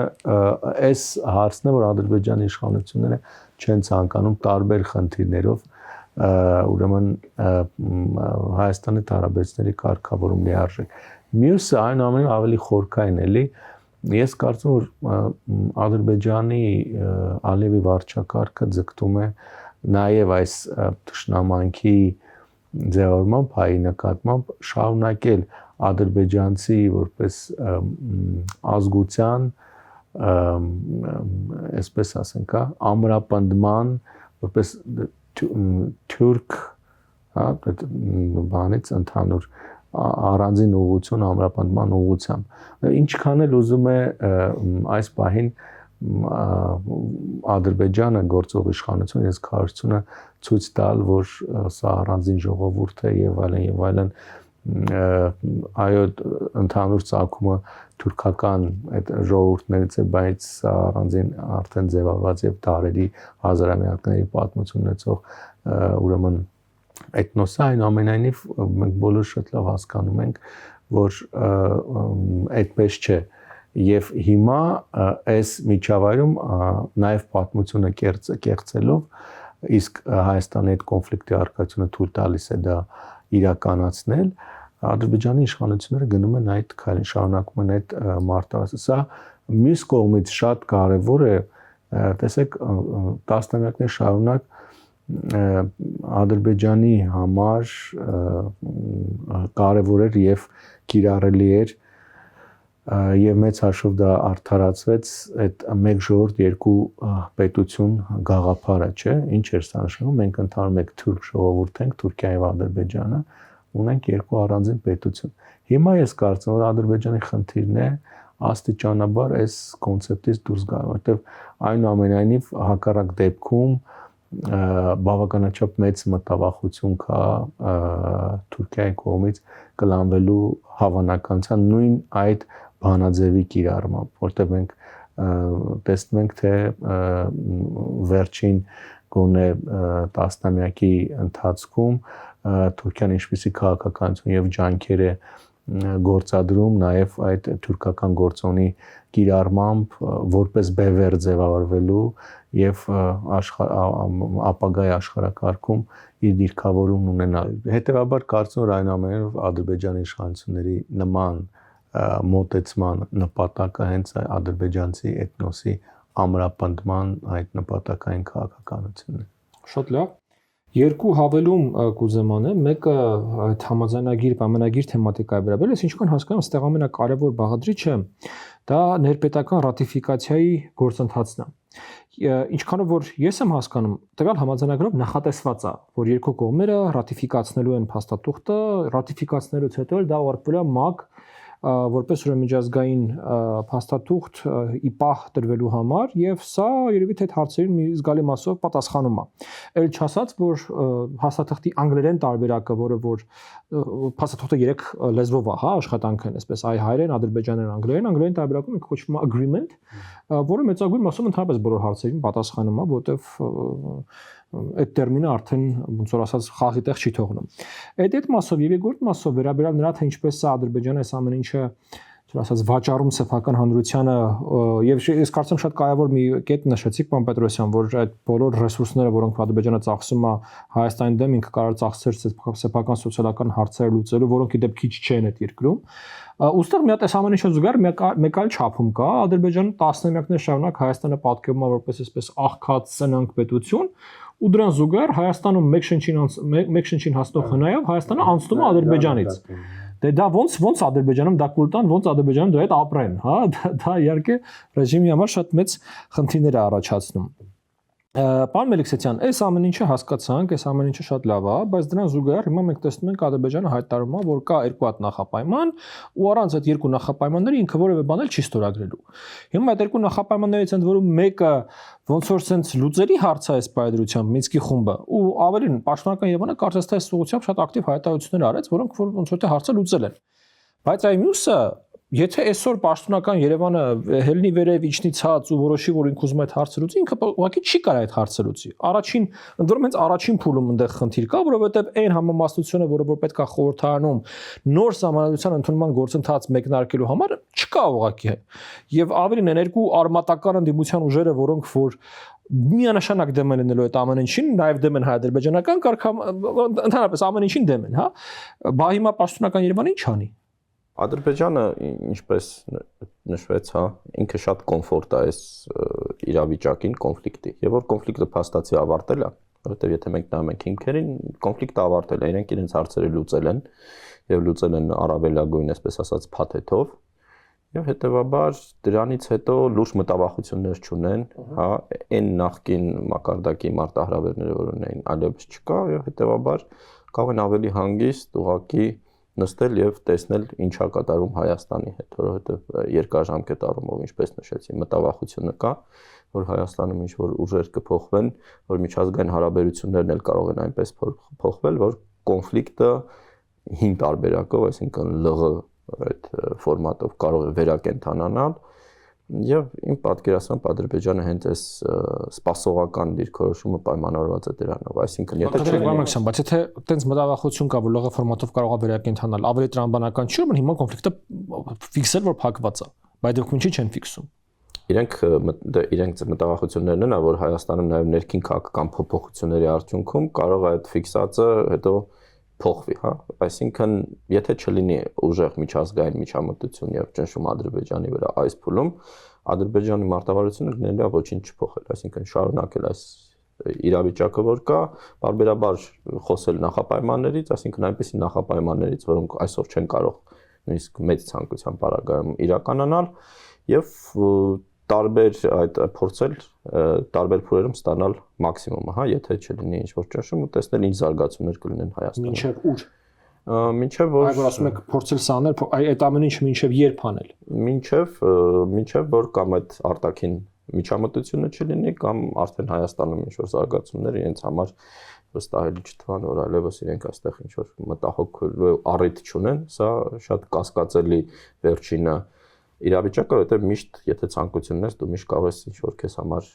այս հարցն է, որ Ադրբեջանի իշխանությունները չեն ցանկանում տարբեր խնդիրներով ուրեմն Հայաստանի հարաբերությունների կարգավորում լիարժեք։ Մյուսը այնուամենայնիվ ավելի խորքային էլի, ես կարծում որ Ադրբեջանի Ալիևի վարչակարգը ձգտում է նաև այս թշնամանքի ձևավորմամբ հայի նկատմամբ շարունակել ադրբեջանցի որպես ազգության, այսպես ասենք, ամրապնդման, որպես թուրք, հա, բանից ընդհանուր առանձին ուղղություն ամրապնդման ուղղությամբ։ Ինչքան էլ ուզում է այս պահին Ադրբեջանը գործող իշխանությունը ես քարոզությունը ցույց տալ, որ սա առանձին ժողովուրդ է եւ այլն այո ընդհանուր ցակումը թուրքական այդ ժողովուրդներից է, բայց սա առանձին արդեն ձևաված եւ դարերի հազարամյակների պատմություն ունեցող ուրեմն էթնոս է, այնուամենայնիվ մենք բոլորը շատ լավ հասկանում ենք, որ այդպես չէ եւ հիմա այս միջավայրում նաեւ պատմությունը կեղծելով իսկ Հայաստանի այդ կոնֆլիկտի առկայությունը թույլ տալիս է դա իրականացնել Ադրբեջանի իշխանությունները գնում են այդ քայլին, շարունակում են այդ մարտահրավերը։ Սա մյուս կողմից շատ կարևոր է, տեսեք, տասնամյակներ շարունակ Ադրբեջանի համար կարևոր էր եւ կիրառելի էր եւ մեծ հաշվով դա արդարացվեց այդ մեկ ժողովուրդ երկու պետություն գաղափարը, չէ՞, ինչ էր սա նշանակում, մենք ընդհանուր մեկ թուրք ժողովուրդ ենք, Թուրքիա եւ Ադրբեջանը ունենք երկու առանձին պետություն։ Հիմա ես կարծում եմ, որ Ադրբեջանի խնդիրն է աստիճանաբար այս կոնցեպտից դուրս գալ, որտեղ այնուամենայնիվ հակառակ դեպքում բավականաչափ մեծ մտավախություն կա Թուրքիայի կողմից կլանվելու հավանականության նույն այդ բանաձևի կիրառմամբ, որտեղ մենք տեսնում ենք, թե վերջին գոնե տասնամյակի ընթացքում Թուրքիան ինչպիսի քաղաքականություն եւ ջանքեր է գործադրում նաեւ այդ թուրքական գործոնի կիրառմամբ որպես բևեռ ձևավորվելու եւ ապագայի աշխարհակարգում իր դիրքավորումն ունենալ։ Հետևաբար կարծում եմ այնուամենայնիվ Ադրբեջանի իշխանությունների նման մոտեցման նպատակը հենց ադրբեջանցի էթնոսի ամրապնդման այդ նպատակային քաղաքականությունն է։ Շատ լավ։ Երկու հավելում կուզեմ անեմ, մեկը այդ համաձայնագիր, պայմանագիր թեմատիկայի վերաբերյալ, ես ինչքան հասկանում եմ, այստեղ ամենակարևոր բաղադրիչը դա ներպետական ռատիֆիկացիայի գործընթացն է։ Ինչքանով որ ես եմ հասկանում, տվյալ համաձայնագրով նախատեսված է, որ երկու կողմերը ռատիֆիկացնելու են փաստաթուղթը, ռատիֆիկացնելուց հետո էլ դա ուղարկվելու է ՄԱԿ որպես ուրեմն միջազգային փաստաթուղթ ի պահ տրվելու համար եւ սա երևի թե այդ հարցերին մի զգալի մասով պատասխանում է։ Էլ չասած, որ փաստաթղթի անգլերեն տարբերակը, որը որ փաստաթուղթը 3 լեզվով է, հա, աշխատանքն է, այսպես այ հայերեն, ադրբեջաներեն, անգլերեն տարբերակում ինքը կոչվում է agreement, որը մեծագույն մասով ընդհանրապես բոլոր հարցերին պատասխանում է, որտեվ այդ տերմինը արդեն ոնց որ ասած խաղի տեղ չի թողնում։ Այդ մասով եւ երկրորդ մասով վերաբերյալ նրա թե ինչպես է Ադրբեջանը այս ամեն ինչը ոնց ասած վաճառում սեփական հանրությանը եւ ես կարծեմ շատ կարեւոր մի կետ նշեցիք պարոն Պետրոսյան, որ այդ բոլոր ռեսուրսները, որոնք Ադրբեջանը ծախսում է Հայաստանի դեմ, ինքը կարող է ծախսել սեփական սոցիալական հարցեր լուծելու, որոնք ի դեպ քիչ չեն այդ երկրում։ Ոստեղ մի հատ այս ամեն ինչը զուգահեռ մեկ այլ չափում կա, Ադրբեջանը տասնամյակներ շարունակ Հայաստանը պատկերում է որպես այսպես աղքատ սնանկ պետություն, ու դրան զուգահեռ Հայաստանում մեկ շնչին հասնող հնայով Հայաստանը անցնում է Ադրբեջանից։ Դե դա ոնց Ադրբեջանում դա կուլ տան, ոնց Ադրբեջանում դրա հետ ապրեն, հա, դա իհարկե ռեժիմի համար շատ մեծ խնդիրներ է առաջացնում։ Պարոն Մելիքսեթյան, այս ամեն ինչը հասկացանք, այս ամեն ինչը շատ լավ է, բայց դրան զուգահեռ հիմա մենք տեսնում ենք Ադրբեջանը հայտարարում է, որ կա երկու հատ նախապայման, ու առանց այդ երկու նախապայմանների ինքը որևէ բան էլ չի ստորագրելու։ Հիմա այդ երկու նախապայմաններից ընդ որում մեկը ոնց որ sense լուծերի հարց է այս պայմանությամբ Մինսկի խումբը, ու ավելին պաշտոնական Երևանը կարծես թե այս ուղղությամբ շատ ակտիվ հայտարարություններ արեց, որոնք որ ոնց որ թե հարցը լուծել են։ Բայց այ մյուսը Եթե այսօր պաշտոնական Երևանը հելնի վերև իջնի ցած ու որոշի, որ ինքը ուզում է այդ հարցը լուծի, ինքը ուղղակի չի կարող այդ հարցը լուծի։ Առաջին, ընդ որում հենց առաջին փուլում այնտեղ խնդիր կա, որովհետև այն համամասնությունը, որը որ պետք է խորհրդարանում նոր սահմանադրության ընդունման գործընթաց մեկնարկելու համար չկա ուղղակի։ Եվ ավելին են երկու արմատական ընդդիմության ուժերը, որոնք որ միանշանակ դեմ են լինելու այդ ամեն ինչին, նաև դեմ են հայ-ադրբեջանական կարգամ, ընդհանրապես ամեն ինչին դեմ են, հա։ Բա հիմա պաշտոնական Երևանը ինչ անի։ Ադրբեջանը, ինչպես նշվեց, հա, ինքը շատ կոմֆորտ է այս իրավիճակին, կոնֆլիկտի, եւ որ կոնֆլիկտը փաստացի ավարտել է, որովհետեւ եթե մենք նայում ենք հիմքերին, կոնֆլիկտը ավարտել է, իրենք իրենց հարցերը լուծել են եւ լուծել են առավելագույն, այսպես ասած, փաթեթով, եւ հետեւաբար դրանից հետո լուրջ մտավախություններ չունեն, հա, այն նախկին մակարդակի մարտահրավերները, որ ունեն, այլևս չկա եւ հետեւաբար կարող են ավելի հանգիստ ուղղակի նստել եւ տեսնել ինչա կատարում Հայաստանի հետ, որովհետեւ երկարաժամկետ առումով ինչպես նշեցի, մտավախությունը կա, որ Հայաստանում ինչ որ ուժեր կփոխվեն, որ միջազգային հարաբերություններն էլ կարող են այնպես փոխվել, որ կոնֆլիկտը հին տարբերակով, այսինքն ԼՂ այդ ֆորմատով կարող է վերակենդանանալ եւ իմ պատկերացմամբ Ադրբեջանը հենց այս սպասողական դիրքորոշումը պայմանավորված է դրանով, այսինքն եթե բայց եթե այտենց մտավախություն կա, որ ԼՂ ֆորմատով կարող է վերակենդանալ, ավելի տրամաբանական չի, որ հիմա կոնֆլիկտը ֆիքսել որ փակված է, բայց դուք ինչի չեն ֆիքսում։ Իրենք մտավախություններն են, որ Հայաստանում նաեւ ներքին քաղաքական փոփոխությունների արդյունքում կարող է այդ ֆիքսածը հետո փոխվի, հա, այսինքն եթե չլինի ուժեղ միջազգային միջամտություն եւ ճնշում Ադրբեջանի վրա այս փուլում, Ադրբեջանի մարտավարությունը գնելու է ոչինչ չփոխել, այսինքն շարունակել այս իրավիճակը, որ կա, բարբերաբար խոսել նախապայմաններից, այսինքն այնպիսի նախապայմաններից, որոնք այսօր չեն կարող նույնիսկ մեծ ցանկության պարագայում իրականանալ եւ տարբեր այդ փորձել տարբեր փուլերում ստանալ մաքսիմումը, հա, եթե չլինի ինչ-որ ճնշում ու տեսնել ինչ զարգացումներ կլինեն Հայաստանում։ Մինչև ուր։ Մինչև որ այո, ասում եք փորձել սանել, այդ ամեն ինչը մինչև երբ անել։ Մինչև որ կամ այդ արտաքին միջամտությունը չլինի կամ արդեն Հայաստանում ինչ-որ զարգացումներ իրենց համար վստահելի չթվան, որ այլևս իրենք այստեղ ինչ-որ մտահոգելու առիթ չունեն, սա շատ կասկածելի վերջինը իրավիճակը, որովհետև միշտ եթե ցանկություն ունես, դու միշտ կարող ես ինչ-որ քեզ համար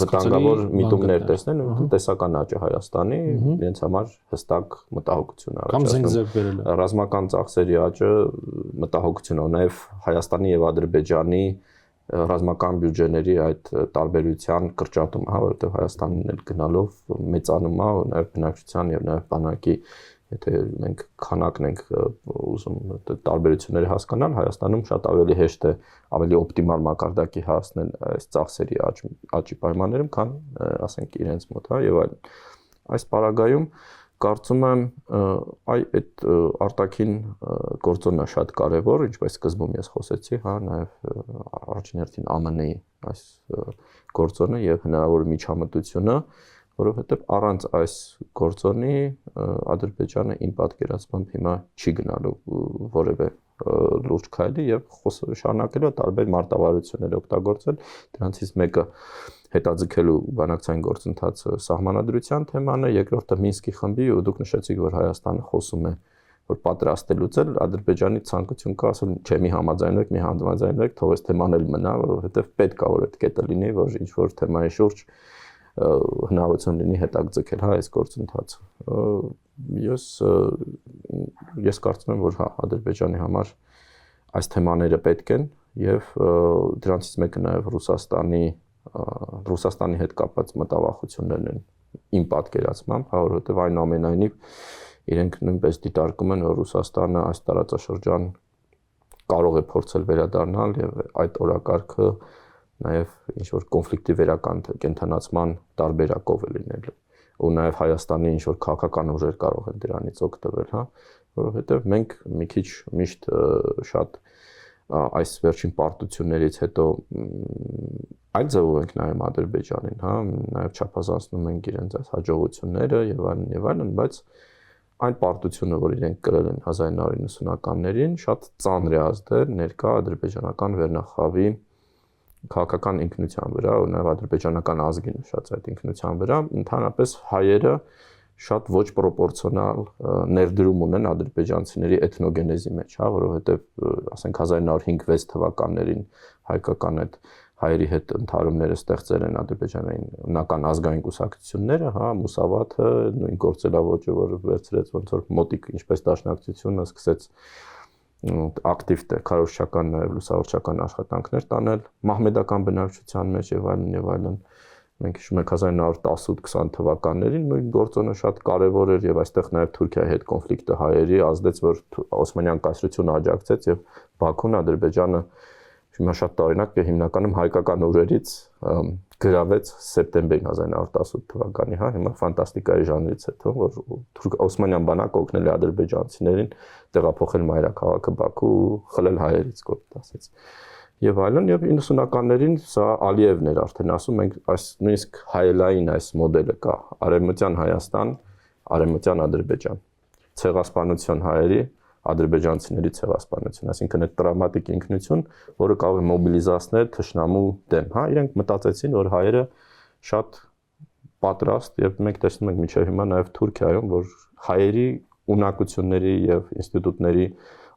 վտանգավոր միտումներ տեսնել ու տնտեսական աճը Հայաստանի իրենց համար հստակ մտահոգություն առաջացնում։ Ռազմական ծախսերի աճը մտահոգություն է, նաև Հայաստանի եւ Ադրբեջանի ռազմական բյուջեների այդ տարբերության կրճատումը, հա, որովհետև Հայաստանն էլ գնալով մեծանում է, նաև բնակչության եւ նաև բանակի եթե մենք քանակն ենք ուզում տարբերությունները հասկանալ, Հայաստանում շատ ավելի հեշտ է ավելի օպտիմալ մակարդակի հասնել այս ծախսերի աճի պայմաններում, քան ասենք իրենց մոտ, հա, եւ այլն։ Այս պարագայում կարծում եմ այդ արտաքին գործոնը շատ կարեւոր, ինչպես սկզբում ես խոսեցի, հա, նաեւ առաջին հերթին ԱՄՆ-ի այս գործոնը եւ հնարավոր միջամտությունը, որովհետև առանց այս գործոնի Ադրբեջանը իմ պատկերացմամբ հիմա չի գնալու որևէ լուրջ քայլի եւ շարունակելու տարբեր մարտավարություններ օգտագործել, դրանցից մեկը հետաձգելու բանակցային գործընթացը սահմանադրության թեման է, երկրորդը Մինսկի խմբի ու դուք նշեցիք, որ Հայաստանը խոսում է, որ պատրաստ է լուծել, Ադրբեջանի ցանկություն կա ասել, չէ, մի համաձայնվեք, թող այս թեման էլ մնա, որովհետև պետք է որ այդ կետը լինի, որ ինչ որ թեմայի շուրջ հնարավորություն լինի հետաձգել, հա, այս գործընթացը։ Ես կարծում եմ, որ հա, Ադրբեջանի համար այս թեմաները պետք են եւ դրանցից մեկը նաեւ Ռուսաստանի հետ կապված մտավախություններն են իմ պատկերացմամբ, հա, որովհետեւ այնուամենայնիվ իրենք նույնպես դիտարկում են, որ Ռուսաստանը այս տարածաշրջան կարող է փորձել վերադառնալ եւ այդ օրակարգը նաև ինչ որ կոնֆլիկտի վերակենդանացման տարբերակով է լինել ու նաև Հայաստանի ինչ որ քաղաքական ուժեր կարող են դրանից օգտվել, հա, որովհետև մենք մի քիչ միշտ շատ այս վերջին պարտություններից հետո այլ ձևով ենք նայում Ադրբեջանին, հա, նաև չափազանցնում ենք իրենց այս հաջողությունները եւ այլն, բայց այն պարտությունը, որ իրենք կրել են 1990-ականներին, շատ ծանր է ազդել ներկա ադրբեջանական վերնախավի քաղաքական ինքնության վրա ու նաև ադրբեջանական ազգի նշած այդ ինքնության վրա, ընդհանրապես հայերը շատ ոչ պրոպորցիոնալ ներդրում ունեն ադրբեջանցիների էթնոգենեզի մեջ, հա, որովհետև ասենք 1905-6 թվականներին հայկական այդ հայերի հետ ընդհարումները ստեղծել են ադրբեջանական ազգային կուսակցությունները, հա, Մուսավաթը, նույն գործելավոճը, որ վերցրեց ոնց որ մոտիկ ինչպես դաշնակցությունը սկսեց ակտիվ քարոզչական նաև լուսավորչական աշխատանքներ տանել մահմեդական բնակչության մեջ եւ այլն մենք հիշում ենք 1918-20 թվականներին նույն գործոնը շատ կարեւոր էր եւ այստեղ նաև Թուրքիայի հետ կոնֆլիկտը հայերի ազդեց որ Օսմանյան կայսրությունը աջակցեց եւ Բաքուն Ադրբեջանը հիմա շատ տարօրինակ է հիմնականում հայկական ուժերից գրավեց սեպտեմբերին 1918 թվականի, հա, հիմա ֆանտաստիկայի ժանրից է թվում, որ Օսմանյան բանակը օգնել է ադրբեջանցիներին տեղափոխել մայրաքաղաքը Բաքու ու խլել հայերից կոպիտ ասած։ Եվ այլն, եւ 90-ականներին սա Ալիևն էր արդեն ասում, մենք այս նույնիսկ հայելային այս մոդելը կա, արևմտյան Հայաստան, արևմտյան Ադրբեջան, ցեղասպանություն հայերի, ադրբեջանցիների ցեղասպանություն, այսինքն այդ տրավմատիկ ինքնություն, որը կարող է մոբիլիզացնել թշնամու դեմ, հա, իրենք մտածեցին, որ հայերը շատ պատրաստ եւ մենք տեսնում ենք մինչեւ հիմա նաեւ Թուրքիայում, որ հայերի ունակությունների եւ ինստիտուտների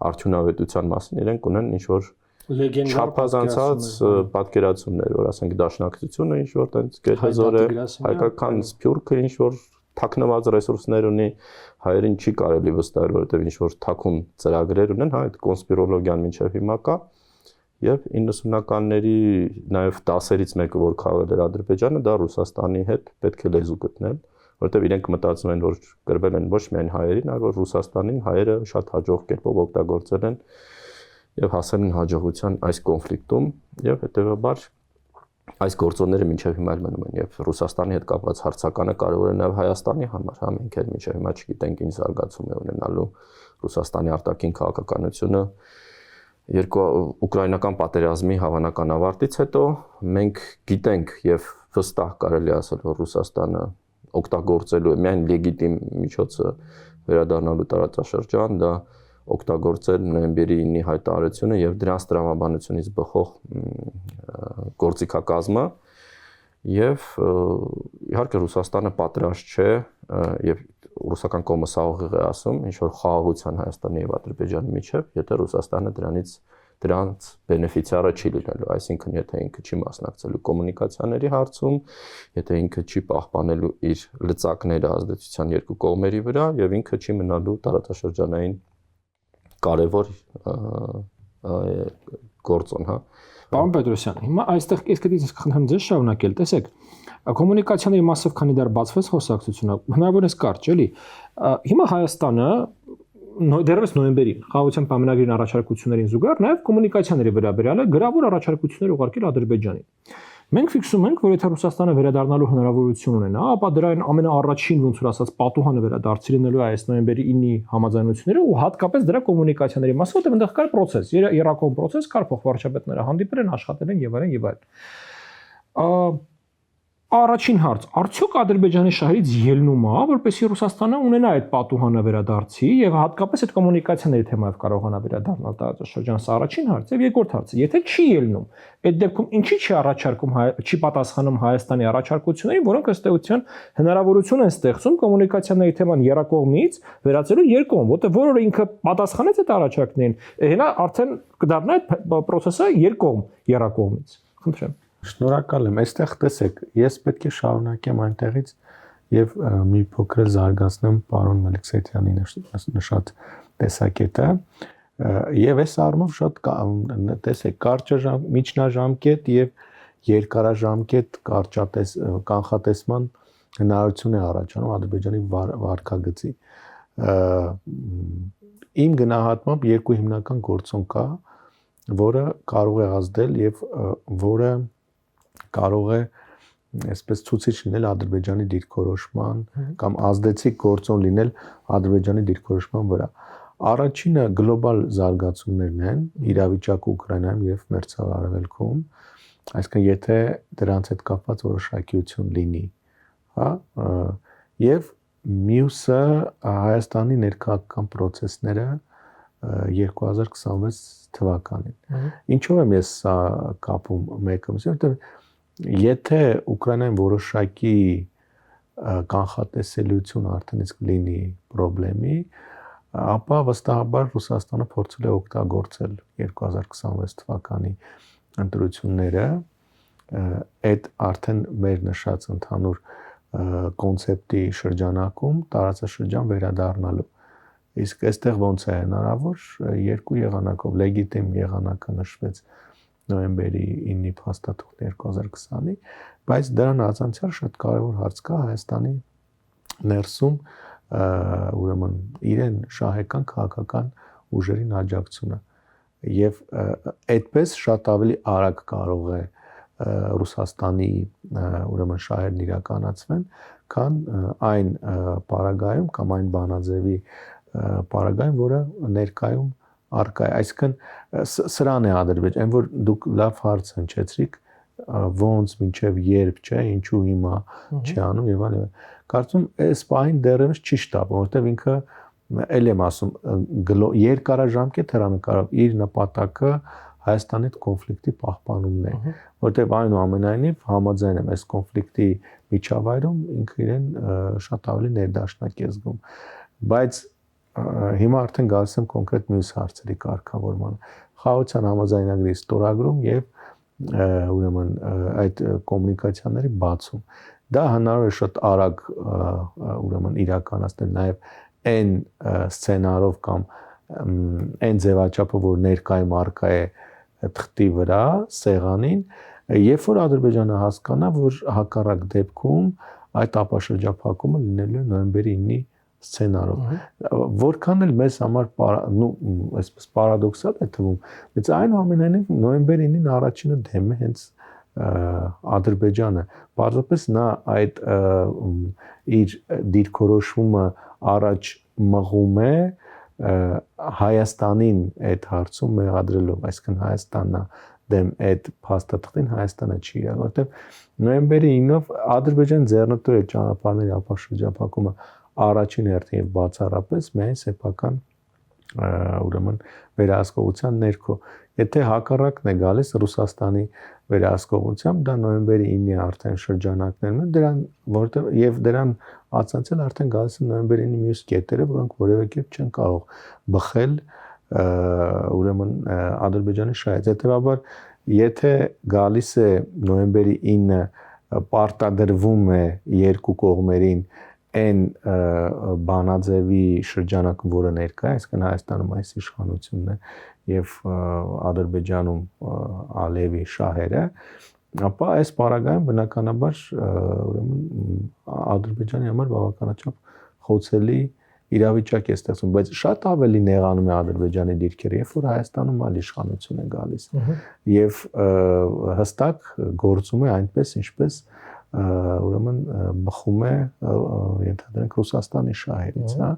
արդյունավետության մասին իրենք ունեն ինչ-որ չափազանցած պատկերացումներ, որ ասենք դաշնակցությունը ինչ-որ տենց գերհզոր է, հայկական սփյուռքը ինչ-որ թաքնված ռեսուրսներ ունի, հայերին չի կարելի վստահել, որովհետև ինչ-որ թաքուն ծրագրեր ունեն, հա, այդ կոնսպիրոլոգիան մինչև հիմա կա, եւ 90-ականների նաեւ դասերից մեկը, որ քաղել էր Ադրբեջանը, դա Ռուսաստանի հետ պետք է լեզու գտնել, որովհետև իրենք մտածում են, որ գրվել են ոչ միայն հայերին, այլ որ Ռուսաստանին հայերը շատ հաջող կերպով օգտագործել են եւ հասել են հաջողության այս կոնֆլիկտում եւ հետեւաբար այս գործոնները մինչև հիմա էլ մնում են եւ Ռուսաստանի հետ կապված հարցականը կարող է նաեւ Հայաստանի համար, հա, մենք էլ մինչև հիմա չգիտենք ինչ զարգացում է ունենալու Ռուսաստանի արտաքին քաղաքականությունը երկու ուկրաինական պատերազմի հավանական ավարտից հետո մենք գիտենք եւ վստահ կարելի ասել որ Ռուսաստանը օգտագործելու է միայն լեգիտիմ միջոցը վերադառնալու տարածաշրջան, դա օգտագործել նոյեմբերի 9-ի հայտարարությունը եւ դրանց տրամաբանությունից բխող գործիքակազմը եւ իհարկե Ռուսաստանը պատրաստ չէ եւ ռուսական կողմը սա ուղիղ է ասում ինչ որ խաղաղության Հայաստանի եւ Ադրբեջանի միջեւ, եթե Ռուսաստանը դրանց բենեֆիցիարը չի լինելու, այսինքն եթե ինքը չի մասնակցելու կոմունիկացիաների հարցում, եթե ինքը չի պահպանելու իր լծակները ազդեցության երկու կողմերի վրա եւ ինքը չի մնալու տարածաշրջանային կարևոր գործոն, հա։ Պարոն Պետրոսյան, հիմա այստեղ ես կդից խնդրեմ ձեզ շարունակել, տեսեք, կոմունիկացիաների մասով քանի դեռ բացվեց խոսակցությունը, հնարավորինս կարճ, էլի։ Հիմա Հայաստանը դեռևս նոյեմբերին խաղաղության պայմանագրին առաջարկություններին զուգահեռ նաև կոմունիկացիաների վերաբերյալ է գրավոր առաջարկություններ ուղարկել Ադրբեջանին։ Մենք ֆիքսում ենք, որ եթե Ռուսաստանը վերադառնալու հնարավորություն ունենա, ապա դրան ամենաառաջին ոնց որ ասած պատուհանը վերադարձի լինելու է այս նոյեմբերի 9-ի համաձայնությունները ու հատկապես դրա կոմունիկացիաների մասով, որտեղ այնտեղ կար process, երակոմ process կար, փոխվարչապետները հանդիպել են, աշխատել են եւ այլն եւ այլն։ Առաջին հարց, արդյոք Ադրբեջանի շահերից ելնում է, որպեսզի Ռուսաստանը ունենա այդ պատուհանը վերադարձի եւ հատկապես այդ կոմունիկացիաների թեմայով կարողանա վերադառնալ տարածաշրջան, սա առաջին հարց եւ երկրորդ հարցը, եթե չի ելնում, այդ դեպքում ինչի՞ չի առաջարկում, չի պատասխանում Հայաստանի առաջարկություններին, որոնք ըստ էության հնարավորություն են ստեղծում կոմունիկացիաների թեման երակողմից վերածելու երկկողմ, որտեղ որը ինքը պատասխանեց այդ առաջարկներին, հենա արդեն կդառնա այդ process-ը երկկողմ երակողմից։ Խնդրեմ։ Շնորհակալ եմ։ Այստեղ տեսեք, ես պետք է շարունակեմ այնտեղից եւ մի փոքր զարգացնեմ պարոն Մելիքսեթյանի նշած տեսակետը եւ այս առումով շատ տեսեք, կարճաժամ, միջնաժամկետ եւ երկարաժամկետ կանխատեսման հնարավորություն է առաջանում Ադրբեջանի վարկագծի։ Իմ գնահատմամբ երկու հիմնական գործոն կա, որը կարող է ազդել եւ որը կարող է այսպես ցուցիչ լինել Ադրբեջանի դիրքորոշման կամ ազդեցիկ գործոն լինել Ադրբեջանի դիրքորոշման վրա։ Առաջինը գլոբալ զարգացումներն են իրավիճակը Ուկրաինայում եւ Մերձարևելքում, այսինքն եթե դրանց հետ կապված որոշակիություն լինի, հա, եւ մյուսը Հայաստանի ներքաղաքական process-ները 2026 թվականին։ Ինչով եմ ես սա կապում մեկը, որովհետեւ եթե Ուկրաինայում որոշակի կանխատեսելիություն արդեն իսկ լինի խնդրի, ապա վստահաբար Ռուսաստանը փորձել է օգտագործել 2026 թվականի ընտրությունները այդ արդեն մեր նշած ընդհանուր կոնցեպտի շրջանակում տարածաշրջան վերադառնալու։ Իսկ այստեղ ոնց է հնարավոր երկու եղանակով լեգիտիմ եղանակը նշվեց նոյեմբերի 9-ի փաստաթուղթ 2020-ի, բայց դրան ազանցյալ շատ կարևոր հարց կա Հայաստանի ներսում ուրեմն իրեն շահեկան քաղաքական ուժերին աջակցությունը եւ այդպես շատ ավելի արագ կարող է Ռուսաստանի ուրեմն շահերն իրականացվեն, քան այն պարագայում կամ այն բանաձևի պարագայում, որը ներկայում արկա է, այսինքն սրան է Ադրբեջան, այն որ դուք լավ հարց հնչեցրիք, ոնց մինչև երբ, չէ, ինչու հիմա չի անում եւ այլն։ Կարծում այս պահին դեռևս չի շտապ, որովհետեւ ինքը ել եմ ասում երկարաժամկետ հեռանկարով իր նպատակը Հայաստանի հետ կոնֆլիկտի պահպանումն է, որտեղ այնուամենայնիվ համաձայն եմ այս կոնֆլիկտի միջավայրում ինքը իրեն շատ ավելի ներդաշնակ է զգում, բայց հիմա արդեն գալիս եմ կոնկրետ մյուս հարցերի կարգավորմանը։ Խաղաղության համաձայնագրի ստորագրում եւ ուրեմն այդ կոմունիկացիաների բացում։ Դա հնարավոր է շատ արագ ուրեմն իրականացնել նաեւ այն սցենարով կամ այն ձևաչափով, որ ներկայ մարկա է թղթի վրա, սեղանին, երբ որ Ադրբեջանը հասկանա, որ հակառակ դեպքում այդ ապաշրջափակումը լինելու է նոյեմբերի 9-ի սցենարով, որքան էլ մեզ համար այսպես պարադոքսալ է թվում, բայց այնուամենայնիվ նոյեմբերի 9-ին առաջինը դեմ է հենց Ադրբեջանը, պարզապես նա այդ իր դիրքորոշումը առաջ մղում է Հայաստանին այդ հարցում մեղադրելով, այսինքն Հայաստանն է դեմ այդ փաստաթղթին, Հայաստանը չի իրական, որտեղ նոյեմբերի 9-ով Ադրբեջանը ձեռնտու է ճանապարհների ապաշրջափակումը առաջին հերթին եւ բացառապես միայն սեփական ուրեմն վերահսկողության ներքո։ Եթե հակառակն է գալիս Ռուսաստանի վերահսկողությամբ, դա նոյեմբերի 9-ի արդեն շրջանակներն են, դրան որտեղ եւ դրան ացանցել արդեն գալիս են նոյեմբերի 9-ի մյուս կետերը, որոնք որևէ կերպ չեն կարող բխել ուրեմն Ադրբեջանի շահից։ Հետեւաբար, եթե գալիս է նոյեմբերի 9-ը պարտադրվում է երկու կողմերին այն բանաձևի շրջանակում, որը ներկա է, այսինքն Հայաստանում այս իշխանությունն է եւ Ադրբեջանում Ալիևի շահերը, ապա այս պարագայում բնականաբար ուրեմն Ադրբեջանի համար բավականաչափ խոցելի իրավիճակ է ստեղծում, բայց շատ ավելի նեղանում է Ադրբեջանի դիրքերը, երբ որ Հայաստանում այլ իշխանություն է գալիս եւ հստակ գործում է այնպես, ինչպես ուրեմն բխում է ենթադրենք Ռուսաստանի շահերից, հա։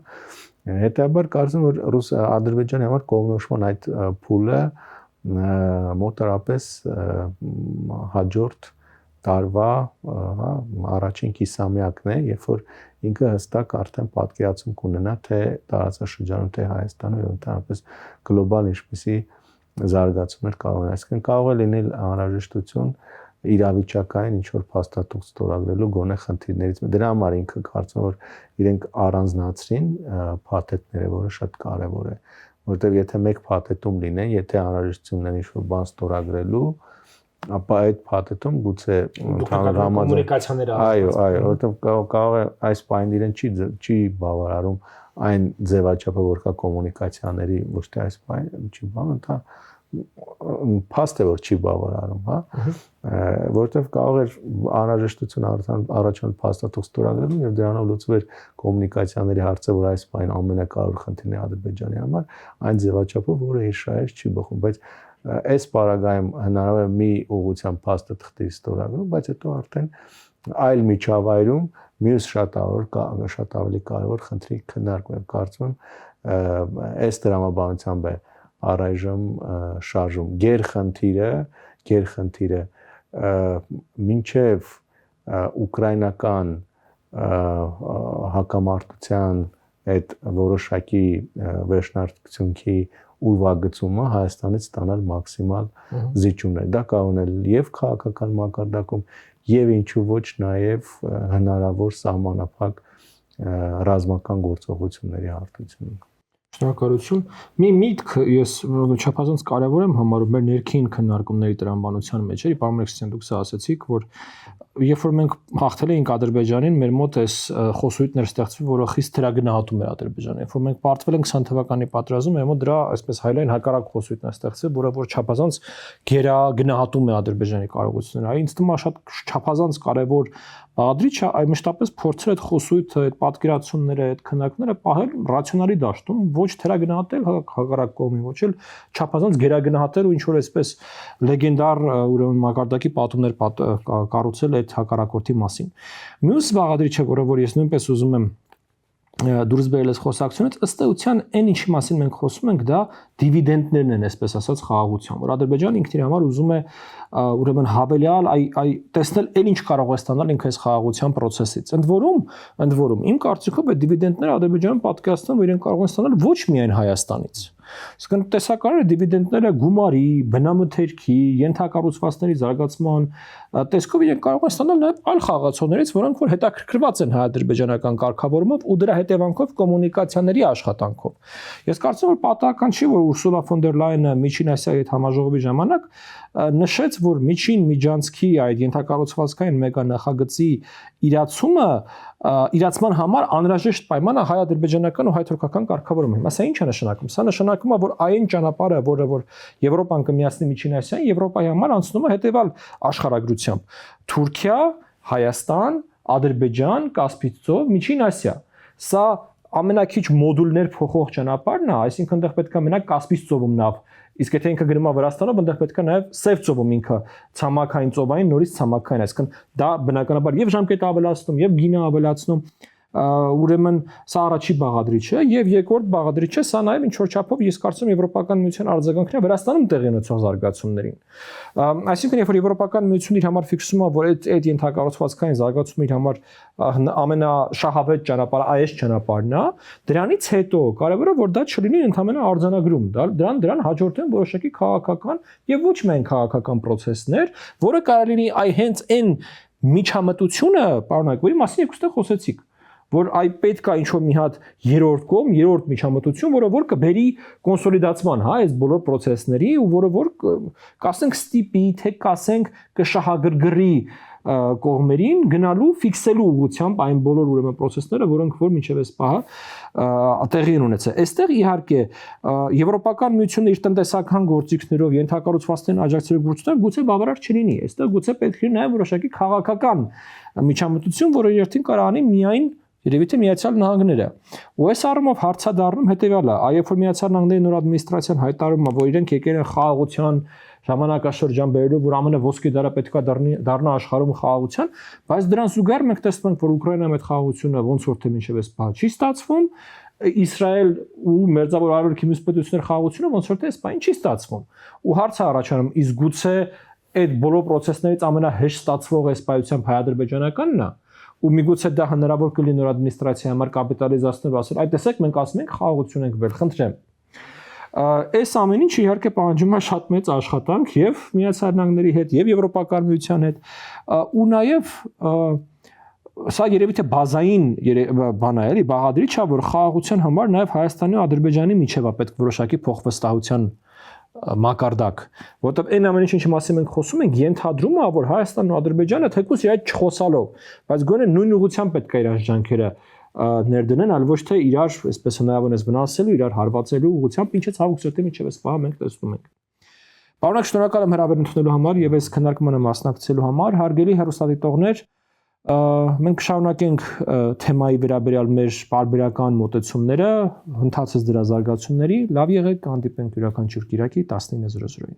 Հետաբար կարծում եմ, որ Ադրբեջանի համար կողմնորոշման այդ փուլը մոտարապես հաջորդ տարվա, հա, առաջին կիսամյակն է, երբ որ ինքը հստակ արդեն պատկերացում կունենա թե տարածաշրջանում, թե Հայաստանում եւ ընդհանրապես գլոբալ ինչպիսի զարգացումներ կարող են, այսինքն կարող է լինել անհրաժեշտություն իրավիճակային ինչ որ փաստաթուղթ ստորագրելու գոնե խնդիրներից։ Դրա համար ինքը կարծում որ իրենք առանձնացրին փաթեթները, որը շատ կարևոր է, որովհետև եթե մեկ փաթեթում լինեն, եթե անհրաժեշտություն ունեն ինչ որ բան ստորագրելու, ապա այդ փաթեթում գուցե ընդհանուր կոմունիկացիաները այո, որովհետև կարող է այս պայն իրեն չի բավարարում այն ձևաչափը, որ կա կոմունիկացիաների, ոչ թե այս պայն չի բան, փաստ է որ չի բավարարում, հա, որովհետև կարող էր անհրաժեշտություն առաջան փաստաթուղթ ստորագրելու եւ դրանով լուծվեր կոմունիկացիաների հարցը, որ այս պայն ամենակարևոր խնդիրն է Ադրբեջանի համար, այն ձևաչափով, որը իր շահեր չի բխում, բայց այս պարագայում հնարավոր է մի ուղղությամբ փաստաթղթի ստորագրում, բայց հետո արդեն այլ միջավայրում մյուս շատ ավելի կարևոր խնդրի քննարկում եմ, կարծում եմ այս դրամաբանությամբ է առայժմ շարժում գերխնդիրը մինչև ուկրաինական հակամարտության այդ որոշակի վերջնարկությունքի ուրվագծումը Հայաստանից ստանալ մաքսիմալ զիջումներ։ Դա կարող է եւ քաղաքական մակարդակում եւ ինչու ոչ նաեւ հնարավոր սահմանափակ ռազմական գործողությունների հարթությունում։ Շնորհակալություն։ Մի միտք ես չափազանց կարևոր եմ համարում մեր ներքին քննարկումների տրամաբանության մեջ, էլի պարոն Մերկսյան, դուք ասացիք, որ երբ որ մենք հաղթել էինք Ադրբեջանին, մեր մոտ էս խոսույթներ ստեղծվի, որը խիստ թերագնահատում էր Ադրբեջանը։ Երբ որ մենք պարտվել ենք 20 թվականի պատերազմում, մեր մոտ դրա այսպես հայլայն հակառակ խոսույթն է ստեղծվել, որը որ չափազանց գերագնահատում է Ադրբեջանի կարողությունները։ Ինձ թվում է շատ չափազանց կարևոր բաղադրիչ է այ մշտապես փորձել այդ խոսույթը, այդ պատկերացումները, այդ քննարկումները պահել ռացիոնալի դաշտում, ոչ թերագնահատել հակառակ կողմին, ոչ էլ չափազանց գերագնահատել ու ինչ որ այսպես լեգենդար ուրեմն մակարդակի պատումներ կառուցել այդ հակառակորդի մասին։ Մյուս բաղադրիչը, որը որ ես նույնպես ուզում եմ դուրս բերել այս խոսակցությունից, ըստ էության այն ինչի մասին մենք խոսում ենք, դա դիվիդենդներն են, այսպես ասած, խաղաղության, որ Ադրբեջանը ինքն իր համար ուզում է ուրեմն հավելյալ այ տեսնել էլ ինչ կարող է ստանալ ինքը այս խաղաղության process-ից։ Ընդ որում իմ կարծիքով այդ դիվիդենդները Ադրբեջանը պատկերացնում որ իրենք կարող են ստանալ ոչ միայն Հայաստանից։ Իսկ տեսականորեն դիվիդենդները գումարի, բնամթերքի, ենթակառուցվածքների զարգացման տեսքով իրենք կարող են ստանալ նաև այլ խաղացողներից, որոնք որ հետաքրքրված են հայ-ադրբեջանական կարգավորումով ու դրա հետևանքով կոմունիկացիաների աշխատանքով։ Ես կարծում եմ որ պատահական չի որ Ուրսուլա ֆոն դեր Լայենը Միջին Ասիայի հետ համաժողովի ժամանակ նշեց որ միջին միջանցքի այդ ենթակառուցվածքային մեգանախագծի իրացման համար անհրաժեշտ պայմանը հայ-ադրբեջանական ու հայ-թուրքական կարգավորումը։ Սա ինչ է նշանակում։ Սա նշանակում է որ այն ճանապարհը, որը որ Եվրոպան կմիացնի Միջին Ասիային, Եվրոպայի համար անցնում է հետևյալ աշխարհագրությամբ. Թուրքիա, Հայաստան, Ադրբեջան, Կասպից ծով, Միջին Ասիա։ Սա ամենակիչ մոդուլներ փոխող ճանապարհն է, այսինքն այնտեղ պետք է մենակ Կասպից ծովում նավ։ Իսկ եթե ինքը գնում է Վրաստանով, այնտեղ պետք է նաև Սև ծովում ինքը ցամաքային ծովային նորից ցամաքային, այսինքն դա բնականաբար եւ ժամկետ ավելացնում, եւ գինը ավելացնում, ուրեմն սա առաջի բաղադրիչը եւ երկրորդ բաղադրիչը սա նաեւ ինչ որ չափով ես կարծում Եվրոպական միության արձագանքն է Վրաստանում տեղի ունեցող զարգացումներին։ Այսինքն երբ որ Եվրոպական միությունն իր համար ֆիքսում է որ այդ ենթակառուցվածքային զարգացումը իր համար ամենաշահավետ ճանապարհը այս ճանապարհն է, դրանից հետո կարևորը որ դա չլինի ընդհանրապես արձանագրում, դրան հաջորդեն որոշակի քաղաքական եւ ոչ միայն քաղաքական process-ներ, որը կարելի լինի այ հենց այն միջամտությունը, պարոն Ակովի մասին եկուստեղ խոսեցիք, որ այ պետք է ինչ-որ մի հատ երրորդ կողմ, երրորդ միջամտություն, որը որ կբերի կոնսոլիդացման, հա, այս բոլոր process-ների ու որը որ կասենք ստիպի, թե կասենք կշահագրգռի կողմերին գնալու ֆիքսելու ուղղությամբ այն բոլոր ուրեմն process-ները, որոնք որ մինչև այս պահը տեղի են ունեցել։ Այստեղ իհարկե Եվրոպական միությունը իր տնտեսական գործիքներով ենթակառուցվածքներին աջակցելու գործիքներով գուցե բավարար չլինի։ Այստեղ գուցե պետք է նաև որոշակի քաղաքական միջամտություն, որը երթին կարող անի միայն երևի թե Միացյալ Նահանգները։ Ու այս առումով հարցադառնում հետևյալը, այբ որ Միացյալ Նահանգների նոր ադմինիստրացիան հայտարարում է, որ իրենք եկել են խաղաղության ժամանակաշրջան բերելու, որ ԱՄՆ ոսկե դարը պետքա դառնա աշխարհում խաղաղության, բայց դրան զուգահեռ մենք տեսնում ենք, որ Ուկրաինայում այդ խաղաղությունը ոնց որ թե մինչև այս բանը չի ստացվում, Իսրայել ու Մերձավոր Արևելքի մյուս պետությունների խաղաղությունը ոնց որ թե այս բանը չի ստացվում։ Ու հարցը առաջանում, իսկ գուցե այդ բոլոր process-ներից ամենահեշտ ստացվող այս պայությամբ հայ-ադրբեջանականն է, ու միգուցե դա հնարավոր կլինի նոր ադմինիստրացիայի համար կապիտալիզացնել, ասել, այ տեսեք մենք ասում ենք խաղաղություն ենք վել, խնդրեմ։ Այս ամեն ինչը իհարկե պահանջում է շատ մեծ աշխատանք եւ Միացյալ Նահանգների հետ եւ Եվրոպական միության հետ ու նաեւ սա երևի թե բազային բան է, էլի բաղադրիչ է, որ խաղաղության համար նաեւ Հայաստանի ու Ադրբեջանի միջև է պետք որոշակի փոխվստահության մակարդակ, որովհետև այն ամեն ինչի մասին մենք խոսում ենք, ենթադրում է, որ Հայաստանն ու Ադրբեջանը թեկուզ իրար չխոսալով, բայց գոնե նույն ուղղությամբ պետք է իրար ջանքերը ներդնեն, այլ ոչ թե իրար, այսպես հնարավորինս վնասելու, իրար հարվածելու ուղղությամբ, ինչը ցավոք սրտի միջև այս պահը մենք տեսնում ենք։ Պարոն, շնորհակալ եմ հրավեր ընդունելու համար եւ այս քննարկմանը մասնակցելու համար, հարգելի հեռուստադիտողներ, մենք կշարունակենք թեմայի վերաբերյալ մեր բարբերական մոտեցումները, ընթացած դրա զարգացումների, լավ եղեք, կհանդիպենք յուրաքանչյուր կիրակի 19:00-ին։